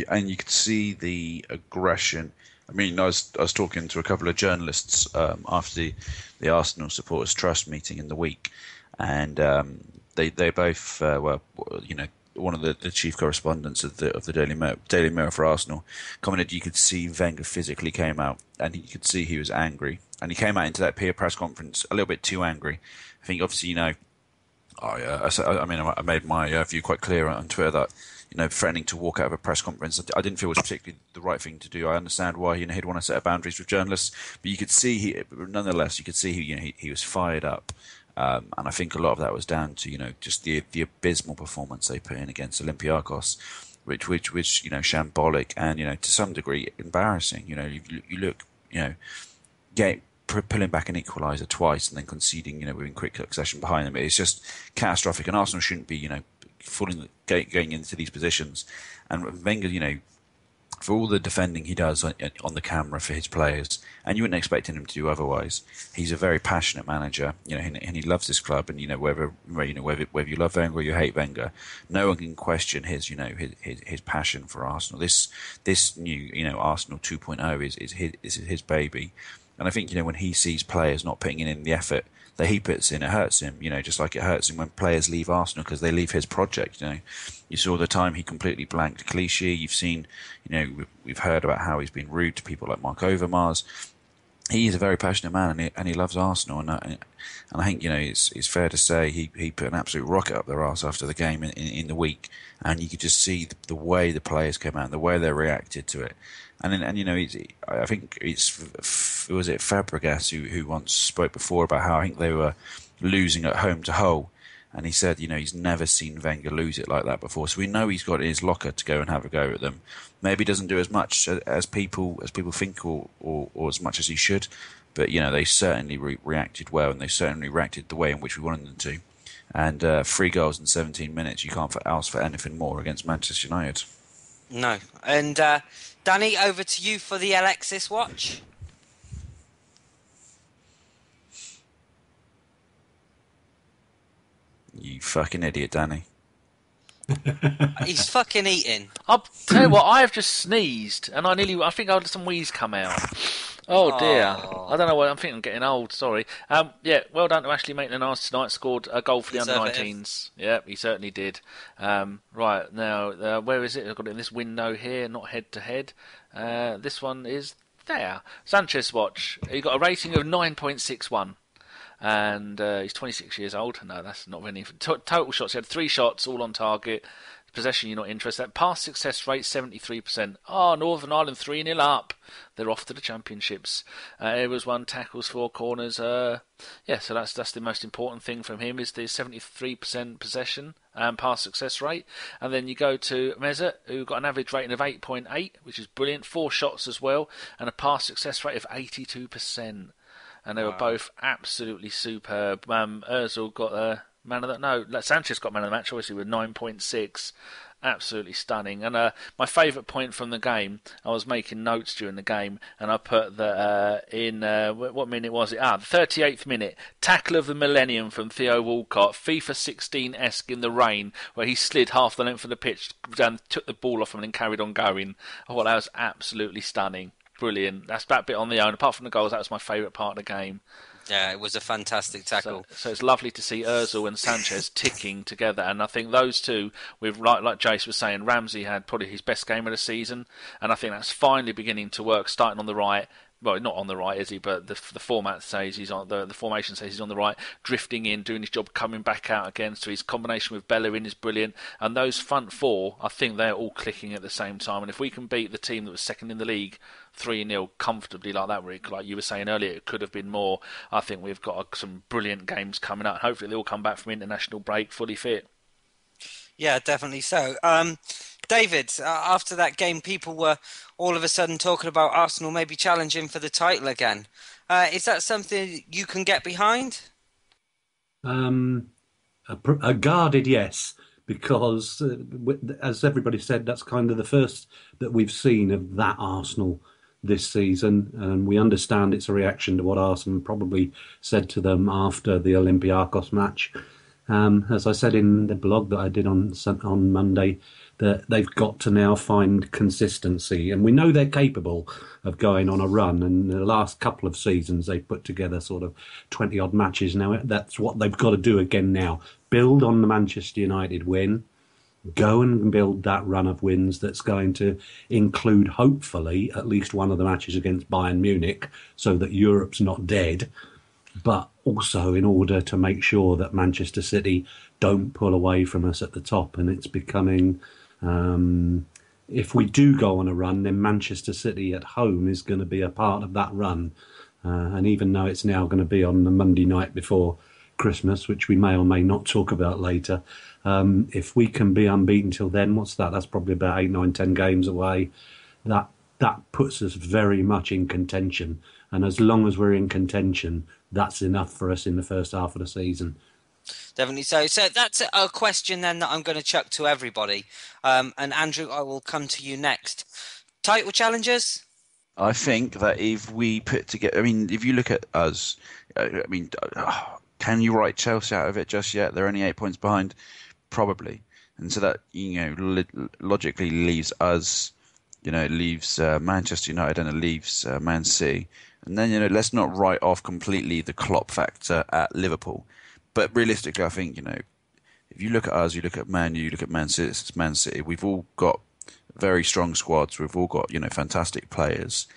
and you could see the aggression. I mean, I was talking to a couple of journalists after the Arsenal Supporters Trust meeting in the week, and they both were, you know, one of the chief correspondents of the Daily Mirror for Arsenal commented you could see Wenger physically came out, and you could see he was angry, and he came out into that peer press conference a little bit too angry. I think obviously, you know, I made my view quite clear on Twitter that, you know, threatening to walk out of a press conference, I didn't feel was particularly the right thing to do. I understand why, you know, he'd want to set up boundaries with journalists, but you could see nonetheless, you could see he was fired up. And I think a lot of that was down to, you know, just the abysmal performance they put in against Olympiacos. which was shambolic and to some degree embarrassing. You look pulling back an equaliser twice and then conceding within quick succession behind them. It's just catastrophic, and Arsenal shouldn't be going into these positions. And Wenger, for all the defending he does on the camera for his players, and you wouldn't expect him to do otherwise. He's a very passionate manager, and he loves this club. And whether you love Wenger or you hate Wenger, no one can question his passion for Arsenal. This new Arsenal 2.0 is his baby, and I think when he sees players not putting in the effort that he puts in, it hurts him. Just like it hurts him when players leave Arsenal because they leave his project. You saw the time he completely blanked Clichy. You've seen, we've heard about how he's been rude to people like Mark Overmars. He is a very passionate man, and he loves Arsenal. And I think it's fair to say he put an absolute rocket up their arse after the game in the week, and you could just see the way the players came out, and the way they reacted to it. I think was it Fabregas who once spoke before about how I think they were losing at home to Hull. And he said, he's never seen Wenger lose it like that before. So we know he's got it in his locker to go and have a go at them. Maybe he doesn't do as much as people think or as much as he should. But, they certainly reacted well, and they certainly reacted the way in which we wanted them to. And 3 goals in 17 minutes, you can't ask for anything more against Manchester United. No. And Danny, over to you for the Alexis watch. You fucking idiot, Danny. He's fucking eating. I'll tell you what, I've just sneezed, and I think I had some wheeze come out. Oh dear. I don't know what, I think I'm getting old, sorry. Well done to Ashley Maitland-Niles tonight, scored a goal for the under-19s. Yeah, he certainly did. Right, now, where is it? I've got it in this window here, not head-to-head. This one is there. Sanchez watch. He got a rating of 9.61. And he's 26 years old. No, that's not really. Total shots, he had 3 shots, all on target. Possession, you're not interested. That pass success rate, 73%. Northern Ireland 3-0 up. They're off to the championships. It was 1 tackles, 4 corners. So that's the most important thing from him is the 73% possession and pass success rate. And then you go to Mesut, who got an average rating of 8.8, which is brilliant. 4 shots as well, and a pass success rate of 82%. And they were both absolutely superb. Ozil got Sanchez got man of the match, obviously, with 9.6. Absolutely stunning. And my favourite point from the game, I was making notes during the game, and I put that in, what minute was it? The 38th minute. Tackle of the millennium from Theo Walcott, FIFA 16-esque in the rain, where he slid half the length of the pitch, took the ball off him and then carried on going. I thought that was absolutely stunning. Brilliant. That's that bit on the own. Apart from the goals, that was my favourite part of the game. Yeah, it was a fantastic tackle. So it's lovely to see Ozil and Sanchez ticking together, and I think those two, with like Jace was saying, Ramsey had probably his best game of the season, and I think that's finally beginning to work, starting on the right. Well, not on the right, is he? But the format says he's on the formation says he's on the right, drifting in, doing his job, coming back out again. So his combination with Bellerin is brilliant, and those front 4, I think they're all clicking at the same time. And if we can beat the team that was second in the league 3-0 comfortably like that, Rick, like you were saying earlier, it could have been more. I think we've got some brilliant games coming up. Hopefully they'll come back from international break fully fit. Yeah, definitely so. David, after that game, people were all of a sudden talking about Arsenal maybe challenging for the title again. Is that something you can get behind? A guarded yes, because as everybody said, that's kind of the first that we've seen of that Arsenal this season, and we understand it's a reaction to what Arsenal probably said to them after the Olympiacos match. As I said in the blog that I did on Monday, that they've got to now find consistency, and we know they're capable of going on a run. And the last couple of seasons, they've put together sort of 20-odd matches now. That's what they've got to do again now. Build on the Manchester United win. Go and build that run of wins that's going to include, hopefully, at least one of the matches against Bayern Munich, so that Europe's not dead. But also in order to make sure that Manchester City don't pull away from us at the top. And it's becoming, if we do go on a run, then Manchester City at home is going to be a part of that run. And even though it's now going to be on the Monday night before Christmas, which we may or may not talk about later, If we can be unbeaten till then, what's that? That's probably about 8, 9, 10 games away. That puts us very much in contention. And as long as we're in contention, that's enough for us in the first half of the season. Definitely so. So that's a question then that I'm going to chuck to everybody. And Andrew, I will come to you next. Title challengers? I think that if we put together, I mean, if you look at us, can you write Chelsea out of it just yet? They're only 8 points behind, probably, and so that logically leaves us, it leaves Manchester United and it leaves Man City, and then let's not write off completely the Klopp factor at Liverpool, but realistically, I think if you look at us, you look at Man U, you look at Man City, we've all got very strong squads. We've all got, fantastic players.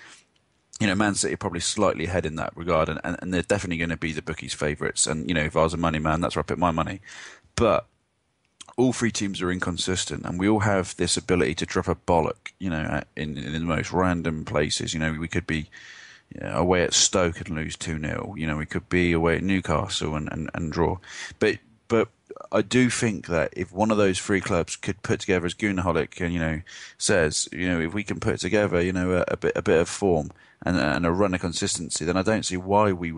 Man City are probably slightly ahead in that regard, and they're definitely going to be the bookies' favourites. And, if I was a money man, that's where I put my money. But all three teams are inconsistent, and we all have this ability to drop a bollock, in the most random places. We could be away at Stoke and lose 2-0. We could be away at Newcastle and draw. But I do think that if one of those three clubs could put together, as Gunaholic, says, if we can put together, a bit of form and a run of consistency, then I don't see why we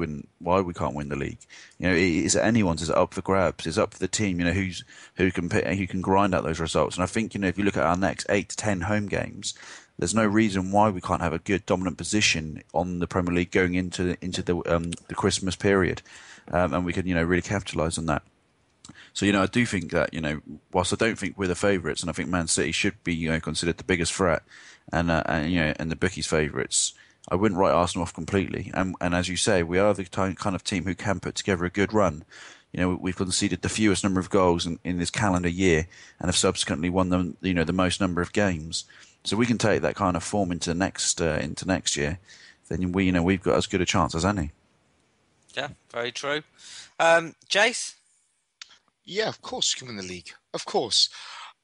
can't win the league. Is it anyone's? Is it up for grabs? It's up for the team, who can grind out those results. And I think, if you look at our next 8 to 10 home games, there's no reason why we can't have a good dominant position on the Premier League going into the Christmas period, and we can really capitalise on that. So, I do think that, whilst I don't think we're the favourites, and I think Man City should be, considered the biggest threat, and the bookies' favourites, I wouldn't write Arsenal off completely. And as you say, we are the kind of team who can put together a good run. We've conceded the fewest number of goals in this calendar year, and have subsequently won them, the most number of games. So we can take that kind of form into next year. Then we've got as good a chance as any. Yeah, very true. Jace? Yeah, of course you can win the league. Of course.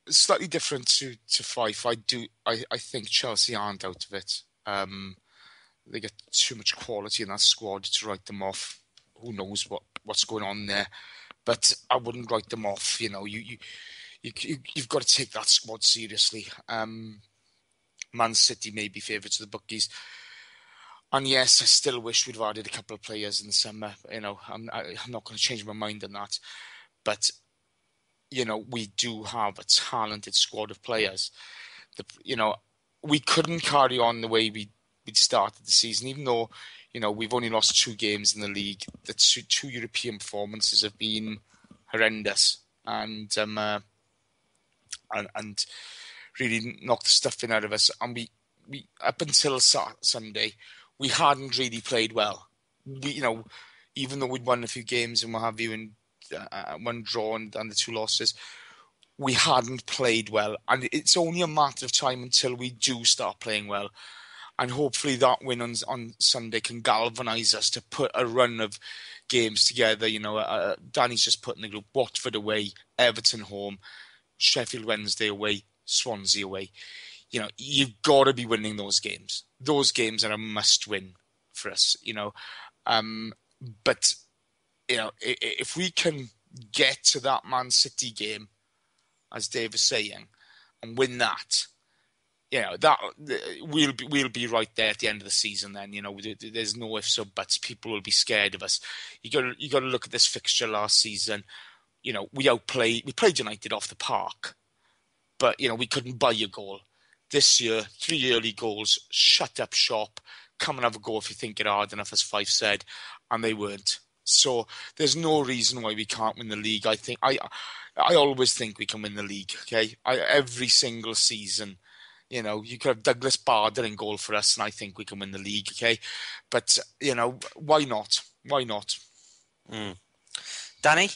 Slightly different to Fife. I think Chelsea aren't out of it. They get too much quality in that squad to write them off. Who knows what's going on there? But I wouldn't write them off. You've got to take that squad seriously. Man City may be favourites of the bookies. And yes, I still wish we'd have added a couple of players in the summer. I'm not going to change my mind on that. But, we do have a talented squad of players. We couldn't carry on the way we'd started the season, even though, we've only lost 2 games in the league. The two European performances have been horrendous and really knocked the stuffing out of us. And we up until Sunday, we hadn't really played well. Even though we'd won a few games and what have you, and one draw and the 2 losses, we hadn't played well. And it's only a matter of time until we do start playing well. And hopefully that win on Sunday can galvanise us to put a run of games together. Danny's just put in the group: Watford away, Everton home, Sheffield Wednesday away, Swansea away. You've got to be winning those games. Those games are a must-win for us. But if we can get to that Man City game, as Dave is saying, and win that, that we'll be right there at the end of the season. Then there's no ifs or buts. People will be scared of us. You got to look at this fixture last season. We played United off the park, but we couldn't buy a goal. This year, 3 early goals, shut up shop. Come and have a go if you think you're hard enough, as Fife said, and they weren't. So there's no reason why we can't win the league. I think I always think we can win the league. Okay, every single season, you could have Douglas Bader in goal for us, and I think we can win the league. Okay, but why not? Why not? Danny?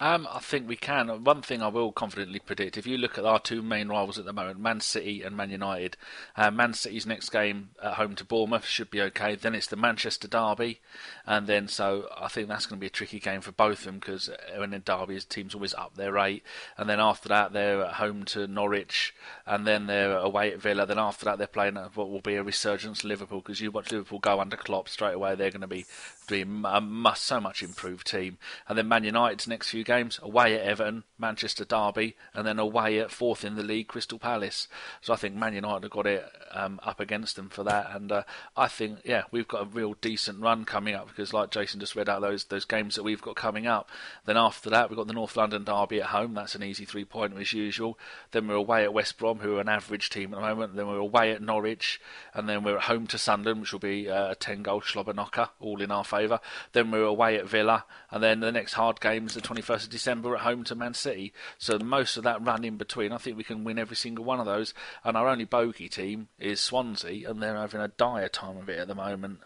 I think we can. One thing I will confidently predict, if you look at our 2 main rivals at the moment, Man City and Man United, Man City's next game at home to Bournemouth should be okay. Then it's the Manchester derby, and then so I think that's going to be a tricky game for both of them, because when in derbies, teams always up their rate. And then after that, they're at home to Norwich, and then they're away at Villa. Then after that, they're playing at what will be a resurgence Liverpool, because you watch Liverpool go under Klopp straight away. They're going to be a so much improved team. And then Man United's next few games: away at Everton, Manchester Derby, and then away at fourth in the league, Crystal Palace. So I think Man United have got it up against them for that, and I think we've got a real decent run coming up, because like Jason just read out those games that we've got coming up. Then after that we've got the North London Derby at home. That's an easy 3-pointer as usual. Then we're away at West Brom, who are an average team at the moment. Then we're away at Norwich, and then we're at home to Sunderland, which will be a 10-goal slobber knocker, all in our favour. Then we're away at Villa, and then the next hard game is the 21st of December at home to Man City. So most of that run in between, I think we can win every single one of those. And our only bogey team is Swansea, and they're having a dire time of it at the moment.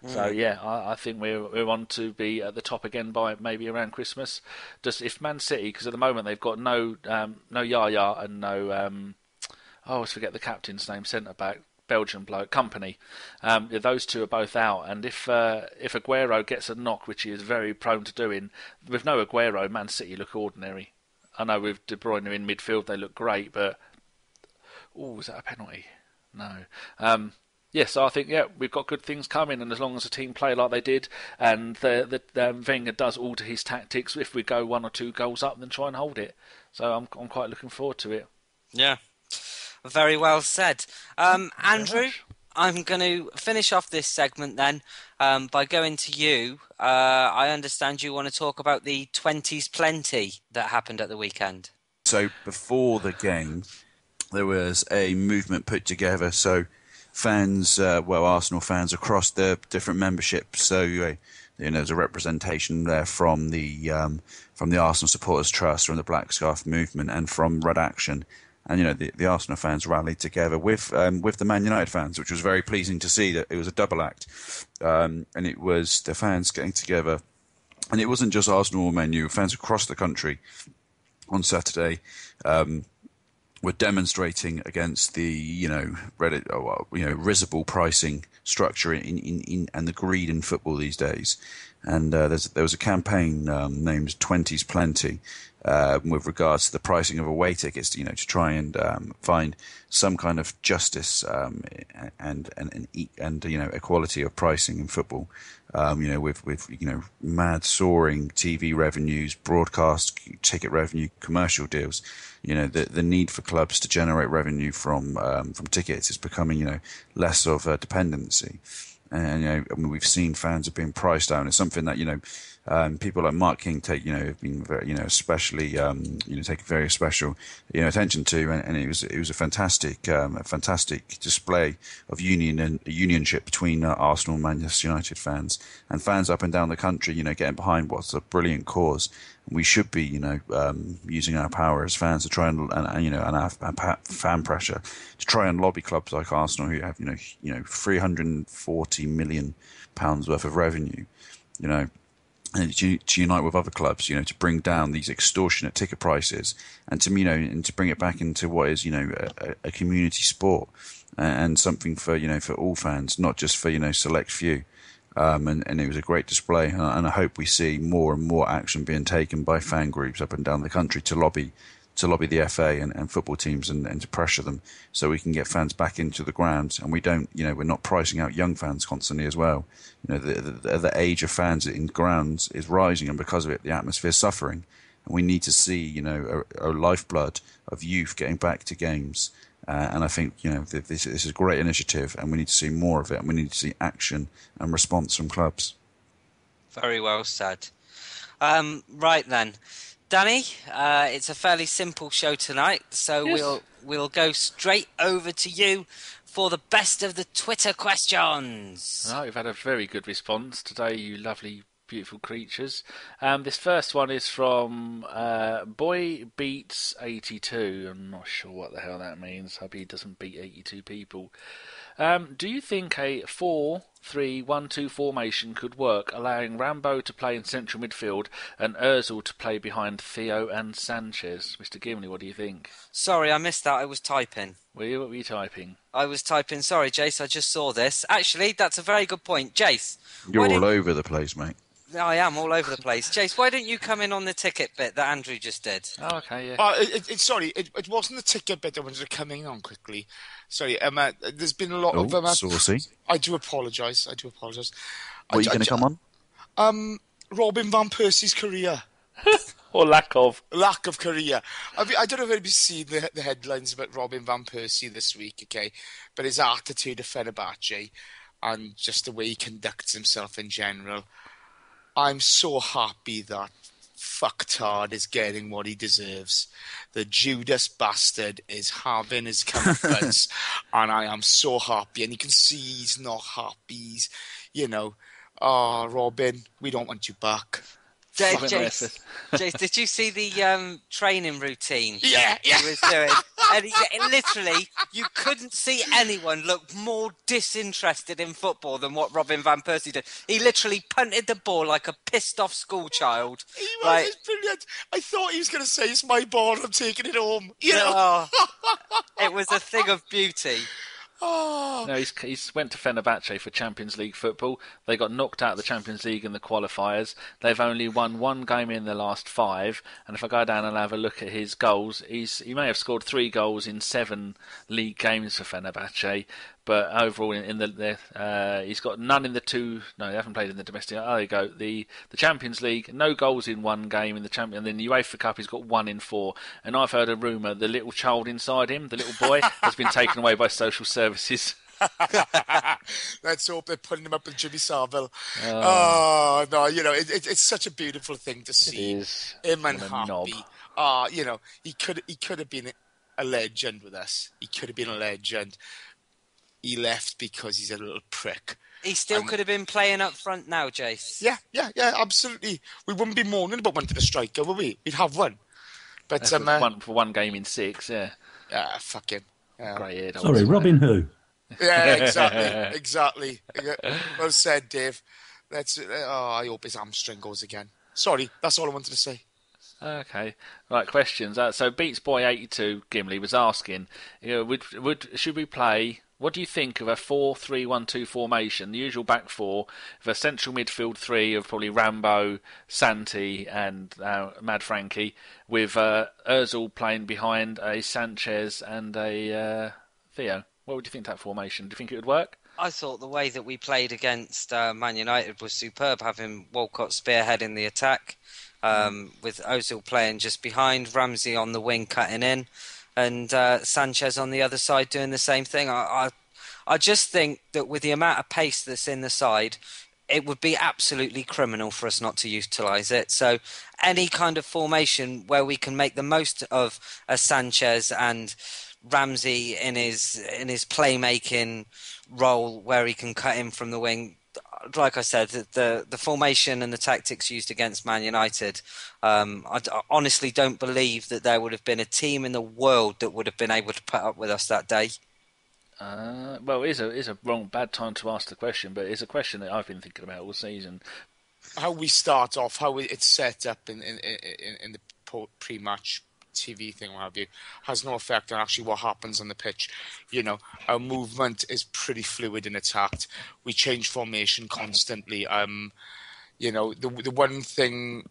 So I think we're on to be at the top again by maybe around Christmas. Just if Man City, because at the moment they've got no Yaya and no I always forget the captain's name, centre back, Belgian bloke, Company. Those two are both out, and if Aguero gets a knock, which he is very prone to doing, with no Aguero, Man City look ordinary. I know with De Bruyne in midfield they look great, but was that a penalty? No. So I think we've got good things coming, and as long as the team play like they did, and the Wenger does alter his tactics, if we go 1 or 2 goals up, then try and hold it. So I'm quite looking forward to it. Yeah, very well said, Andrew. I'm going to finish off this segment then by going to you. I understand you want to talk about the 20s plenty that happened at the weekend. So before the game, there was a movement put together. So fans, Arsenal fans across the different memberships. So there's a representation there from the Arsenal Supporters Trust, from the Black Scarf Movement, and from Red Action. And the Arsenal fans rallied together with the Man United fans, which was very pleasing to see. That it was a double act, and it was the fans getting together, and it wasn't just Arsenal or Man U. Fans across the country on Saturday were demonstrating against the risible pricing structure in and the greed in football these days. And there was a campaign named 20s Plenty with regards to the pricing of away tickets, to try and find some kind of justice and equality of pricing in football. With mad soaring TV revenues, broadcast ticket revenue, commercial deals. The need for clubs to generate revenue from tickets is becoming less of a dependency. And we've seen fans have been priced out. It's something that people like Mark King have been very, especially taking very special attention to, and it was a fantastic display of unionship between Arsenal and Manchester United fans and fans up and down the country, getting behind what's a brilliant cause. We should be, using our power as fans to try and our fan pressure to try and lobby clubs like Arsenal, who have, 340 million pounds worth of revenue, and to unite with other clubs, to bring down these extortionate ticket prices, and to bring it back into what is, a community sport and something for all fans, not just for select few. And it was a great display, and I hope we see more and more action being taken by fan groups up and down the country to lobby the FA and football teams and to pressure them so we can get fans back into the grounds, and we don't, we're not pricing out young fans constantly as well. The age of fans in grounds is rising, and because of it, the atmosphere is suffering, and we need to see, a lifeblood of youth getting back to games. And I think, this is a great initiative, and we need to see more of it, and we need to see action and response from clubs. Very well said. Right then, Danny, it's a fairly simple show tonight, so yes. We'll go straight over to you for the best of the Twitter questions. Oh, you've had a very good response today, you lovely, beautiful creatures. This first one is from Boy Beats 82. I'm not sure what the hell that means. I hope he doesn't beat 82 people. Do you think a 4-3-1-2 formation could work, allowing Rambo to play in central midfield and Ozil to play behind Theo and Sanchez? Mr. Gimli, what do you think? Sorry, I missed that. I was typing. What were you typing? I was typing. Sorry, Jace, I just saw this. Actually, that's a very good point. Jace. You're all over the place, mate. I am all over the place. Jace, why don't you come in on the ticket bit that Andrew just did? Oh, okay, yeah. Sorry, it wasn't the ticket bit I wanted to come in on quickly. Sorry, there's been a lot of... saucy. I do apologise. What are you going to come on? Robin Van Persie's career. Or lack of. Lack of career. I don't know if anybody's seen the headlines about Robin van Persie this week, okay? But his attitude of Fenerbahce and just the way he conducts himself in general, I'm so happy that fucktard is getting what he deserves. The Judas bastard is having his comeuppance, and I am so happy. And you can see he's not happy. He's, Robin, we don't want you back. Jace, did you see the training routine? Yeah. He was doing, and literally, you couldn't see anyone look more disinterested in football than what Robin van Persie did. He literally punted the ball like a pissed-off schoolchild. He was it's brilliant. I thought he was going to say, "It's my ball. I'm taking it home." It was a thing of beauty. Oh. No, he's went to Fenerbahce for Champions League football. They got knocked out of the Champions League in the qualifiers. They've only won one game in the last 5. And if I go down and have a look at his goals, he may have scored 3 goals in 7 league games for Fenerbahce. But overall, he's got none in the 2. No, they haven't played in the domestic. Oh, there you go. The Champions League, no goals in 1 game in the Champions. And then the UEFA Cup, he's got 1 in 4. And I've heard a rumour the little child inside him, the little boy, has been taken away by social services. Let's hope they're putting him up with Jimmy Savile. Oh no, it's such a beautiful thing to see him and happy. He could have been a legend with us. He could have been a legend. He left because he's a little prick. He still could have been playing up front now, Jace. Yeah, absolutely. We wouldn't be moaning about one to the striker, would we? We'd have one. But for 1 game in 6, yeah. Fuck him. Grey-haired. Sorry, Robin who? Yeah, exactly. Well said, Dave. I hope his hamstring goes again. Sorry, that's all I wanted to say. Okay, right. Questions. So Beats Boy 82 Gimli was asking, should we play? What do you think of a 4-3-1-2 formation? The usual back 4, with a central midfield 3 of probably Rambo, Santi, and Mad Frankie, with Ozil playing behind a Sanchez and a Theo. What would you think of that formation? Do you think it would work? I thought the way that we played against Man United was superb, having Walcott spearheading the attack, with Ozil playing just behind, Ramsey on the wing cutting in, and Sanchez on the other side doing the same thing. I just think that with the amount of pace that's in the side, it would be absolutely criminal for us not to utilise it. So any kind of formation where we can make the most of a Sanchez and Ramsey in his playmaking role, where he can cut in from the wing. Like I said, the formation and the tactics used against Man United, I honestly don't believe that there would have been a team in the world that would have been able to put up with us that day. Well, it is a bad time to ask the question, but it's a question that I've been thinking about all season. How we start off, how it's set up in the pre-match TV thing, what have you, has no effect on actually what happens on the pitch. Our movement is pretty fluid and attacked. We change formation constantly. The one thing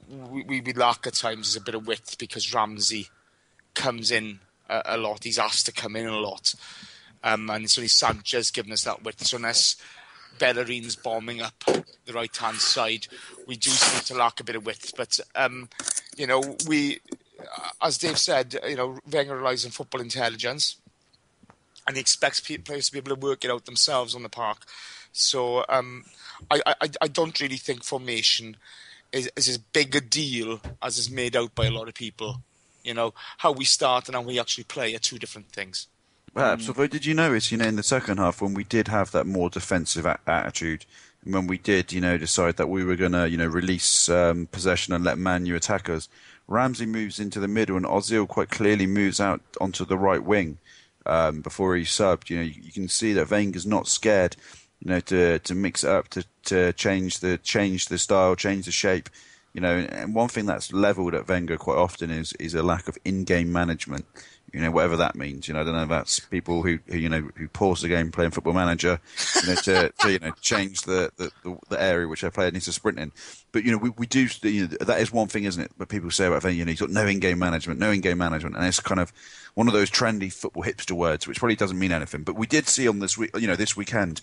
we lack at times is a bit of width, because Ramsey comes in a lot. He's asked to come in a lot. And so Sanchez giving us that width. So unless Bellerin's bombing up the right-hand side, we do seem to lack a bit of width. But, we... As Dave said, Wenger relies on football intelligence, and he expects players to be able to work it out themselves on the park. So I don't really think formation is as big a deal as is made out by a lot of people. How we start and how we actually play are 2 different things. Perhaps, although did you notice, in the second half when we did have that more defensive attitude, and when we did, decide that we were going to, release possession and let Man U attack us, Ramsey moves into the middle and Ozil quite clearly moves out onto the right wing before he's subbed. You can see that Wenger's not scared, to mix it up, to change the style, change the shape. And one thing that's levelled at Wenger quite often is a lack of in-game management. Whatever that means. I don't know if that's people who pause the game playing Football Manager, to change the area which their player needs to sprint in. But we do. That is one thing, isn't it? But people say about Wenger, he's got no in-game management, and it's kind of one of those trendy football hipster words, which probably doesn't mean anything. But we did see on this weekend,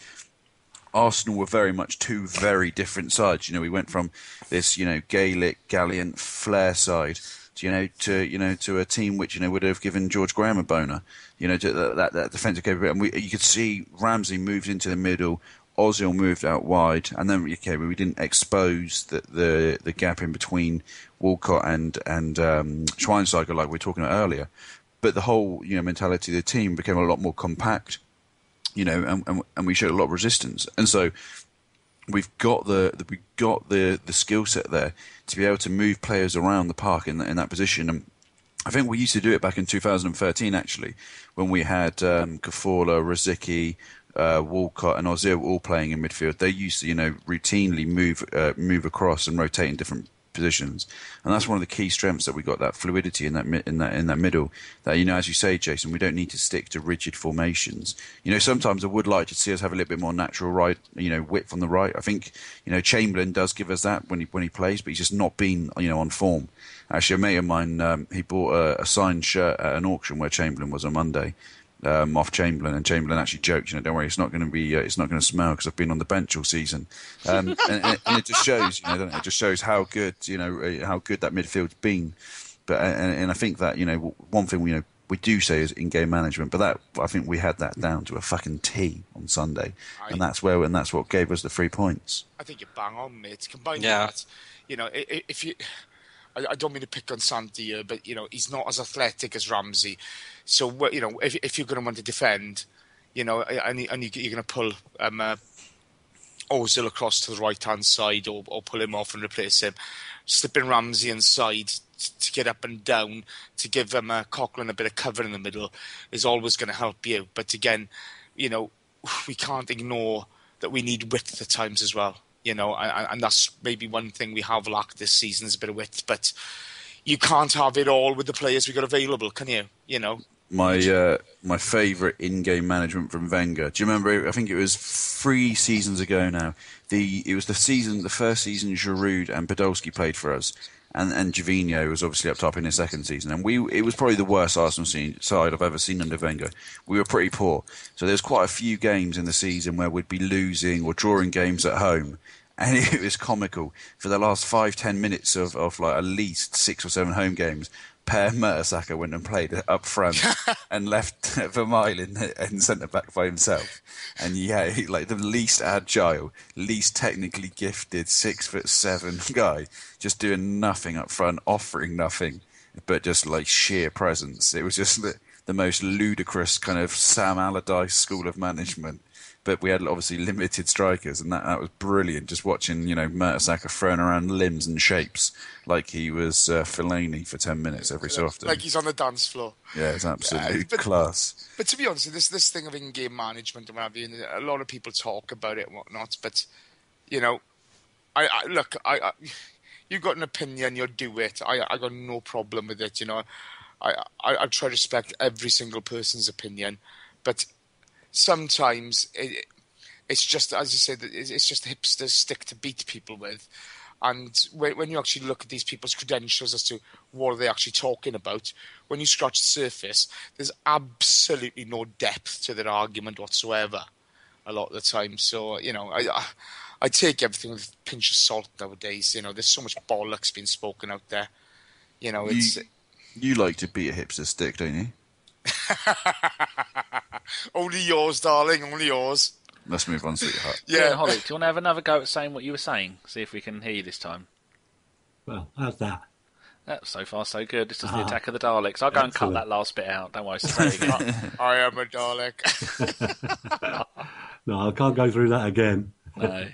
Arsenal were very much two very different sides. We went from this, Gaelic, Galliant, flair side to a team which would have given George Graham a boner. To that defensive capability, and you could see Ramsey moved into the middle, Ozil moved out wide, and then we didn't expose the gap in between Walcott and Schweinsteiger like we were talking about earlier. But the whole mentality of the team became a lot more compact. And we showed a lot of resistance, and so we've got the skill set there to be able to move players around the park in that position. And I think we used to do it back in 2013, actually, when we had Kaffola, Rosicky, Walcott, and Ozil all playing in midfield. They used to routinely move across and rotate in different positions, and that's one of the key strengths that we got, that fluidity in that middle. That as you say, Jason, we don't need to stick to rigid formations. Sometimes I would like to see us have a little bit more natural width on the right. I think Chamberlain does give us that when he plays, but he's just not been on form. Actually, a mate of mine, he bought a signed shirt at an auction where Chamberlain was on Monday. Off Chamberlain, and Chamberlain actually joked, don't worry, it's not going to smell because I've been on the bench all season, and it just shows, it just shows how good, how good that midfield's been. But and I think that one thing we do say is in-game management, but that I think we had that down to a fucking T on Sunday, and that's what gave us the 3 points. I think you're bang on, mate. Combined with that, if you. I don't mean to pick on Santi here, but he's not as athletic as Ramsey. So if you're going to want to defend, and you're going to pull Ozil across to the right hand side or pull him off and replace him, slipping Ramsey inside to get up and down to give Coughlin a bit of cover in the middle is always going to help you. But again, we can't ignore that we need width at times as well. And that's maybe one thing we have lacked this season is a bit of width. But you can't have it all with the players we got available, can you? My favourite in-game management from Wenger. Do you remember? I think it was 3 seasons ago now. It was the first season Giroud and Podolski played for us, and Gervinho was obviously up top in his second season. And it was probably the worst Arsenal side I've ever seen under Wenger. We were pretty poor. So there's quite a few games in the season where we'd be losing or drawing games at home. And it was comical. For the last 5-10 minutes of like at least 6 or 7 home games, Per Mertesacker went and played up front and left Vermaelen in centre-back by himself. And like the least agile, least technically gifted 6'7" guy, just doing nothing up front, offering nothing, but just like sheer presence. It was just the most ludicrous kind of Sam Allardyce school of management. But we had obviously limited strikers, and that was brilliant. Just watching, Mertesacker throwing around limbs and shapes like he was Fellaini for 10 minutes every so often. Like he's on the dance floor. Yeah, it's absolute class. But to be honest, this thing of in-game management and what have you, and a lot of people talk about it and whatnot. But I you got an opinion, you do it. I got no problem with it. I try to respect every single person's opinion, but sometimes it's just, as you said, it's just hipsters stick to beat people with. And when you actually look at these people's credentials as to what are they actually talking about, when you scratch the surface, there's absolutely no depth to their argument whatsoever a lot of the time. So, I take everything with a pinch of salt nowadays. There's so much bollocks being spoken out there. You like to beat a hipster stick, don't you? Only yours, darling, only yours. Let's move on, sweetheart. Yeah, Holly, do you want to have another go at saying what you were saying? See if we can hear you this time. Well, how's that? So far, so good. This is the attack of the Daleks. I'll go and cut that last bit out. Don't worry. I am a Dalek. No, I can't go through that again. No.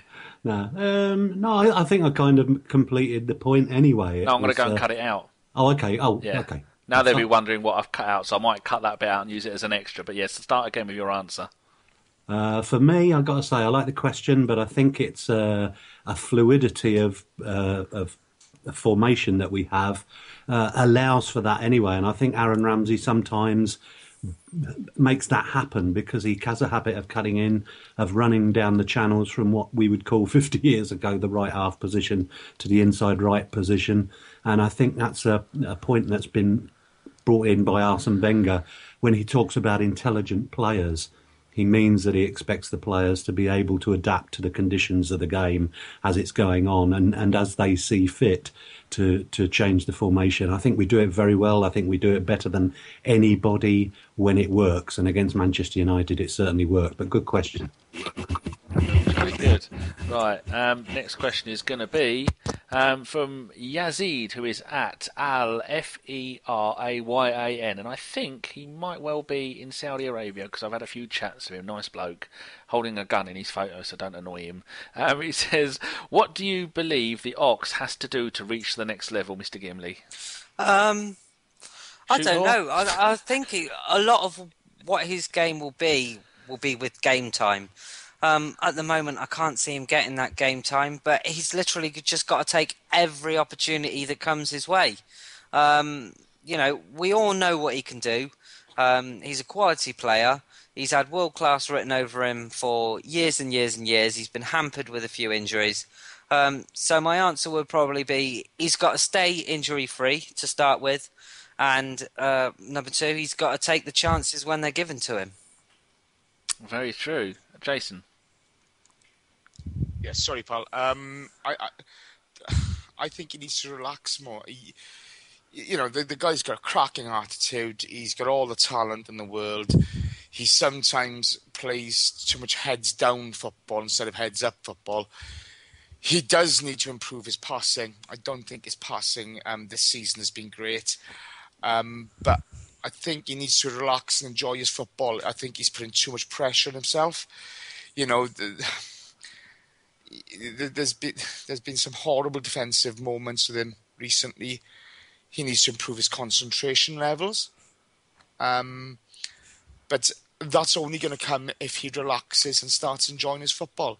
No, I think I kind of completed the point anyway. No, I'm going to go and cut it out. Oh, okay. Yeah. Okay. Now they'll be wondering what I've cut out, so I might cut that bit out and use it as an extra. But yes, start again with your answer. For me, I've got to say, I like the question, but I think it's a fluidity of formation that we have allows for that anyway. And I think Aaron Ramsey sometimes makes that happen because he has a habit of cutting in, of running down the channels from what we would call 50 years ago the right half position to the inside right position. And I think that's a point that's been brought in by Arsene Wenger when he talks about intelligent players. He means that he expects the players to be able to adapt to the conditions of the game as it's going on and as they see fit to change the formation. I think we do it very well. I think we do it better than anybody when it works. And against Manchester United, it certainly worked. But good question. Very good. Right, next question is going to be from Yazid, who is at Al-Ferayyan, and I think he might well be in Saudi Arabia because I've had a few chats with him. Nice bloke, holding a gun in his photo, so don't annoy him. He says, what do you believe the Ox has to do to reach the next level, Mr. Gimli? I don't know. I think a lot of what his game will be with game time. At the moment, I can't see him getting that game time, but he's literally just got to take every opportunity that comes his way. We all know what he can do. He's a quality player. He's had world class written over him for years and years and years. He's been hampered with a few injuries. So my answer would probably be he's got to stay injury free to start with, and number two, he's got to take the chances when they're given to him. Very true, Jason. Yeah, sorry, pal. I think he needs to relax more. The guy's got a cracking attitude. He's got all the talent in the world. He sometimes plays too much heads down football instead of heads up football. He does need to improve his passing. I don't think his passing this season has been great. But I think he needs to relax and enjoy his football. I think he's putting too much pressure on himself. There's been some horrible defensive moments with him recently. He needs to improve his concentration levels. But that's only going to come if he relaxes and starts enjoying his football.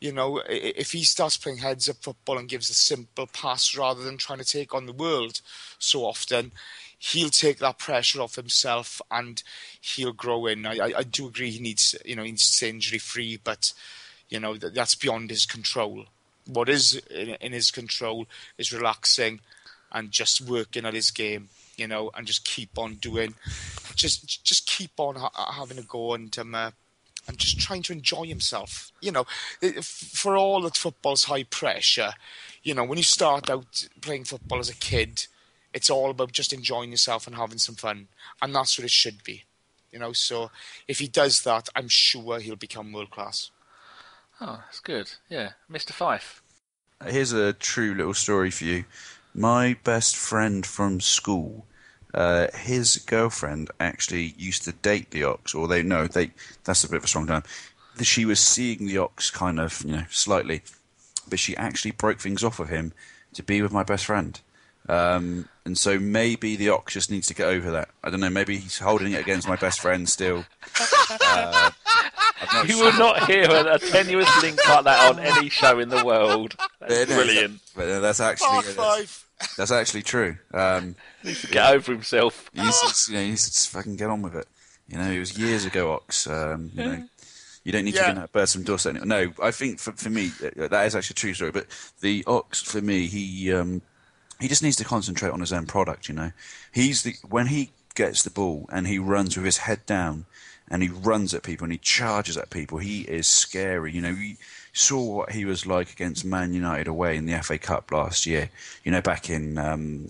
If he starts playing heads-up football and gives a simple pass rather than trying to take on the world so often, he'll take that pressure off himself and he'll grow in. I do agree he needs to stay injury-free, but that's beyond his control. What is in his control is relaxing and just working at his game, and just keep on doing, just keep on having a go and just trying to enjoy himself. For all that football's high pressure, when you start out playing football as a kid, it's all about just enjoying yourself and having some fun, and that's what it should be. So if he does that, I'm sure he'll become world class. Oh, that's good. Yeah. Mr. Fife. Here's a true little story for you. My best friend from school, his girlfriend actually used to date the Ox, or that's a bit of a strong term. She was seeing the Ox kind of, slightly, but she actually broke things off with him to be with my best friend. And so maybe the Ox just needs to get over that. I don't know, maybe he's holding it against my best friend still. You will not hear a tenuous link like that on any show in the world. That's brilliant. That's actually true. He needs to get over himself. He needs to fucking get on with it. It was years ago, Ox. You don't need to be in that person doorstep anymore. No, I think for me that is actually a true story. But the Ox, for me, he just needs to concentrate on his own product. When he gets the ball and he runs with his head down and he runs at people and he charges at people, he is scary. We saw what he was like against Man United away in the FA Cup last year. Back in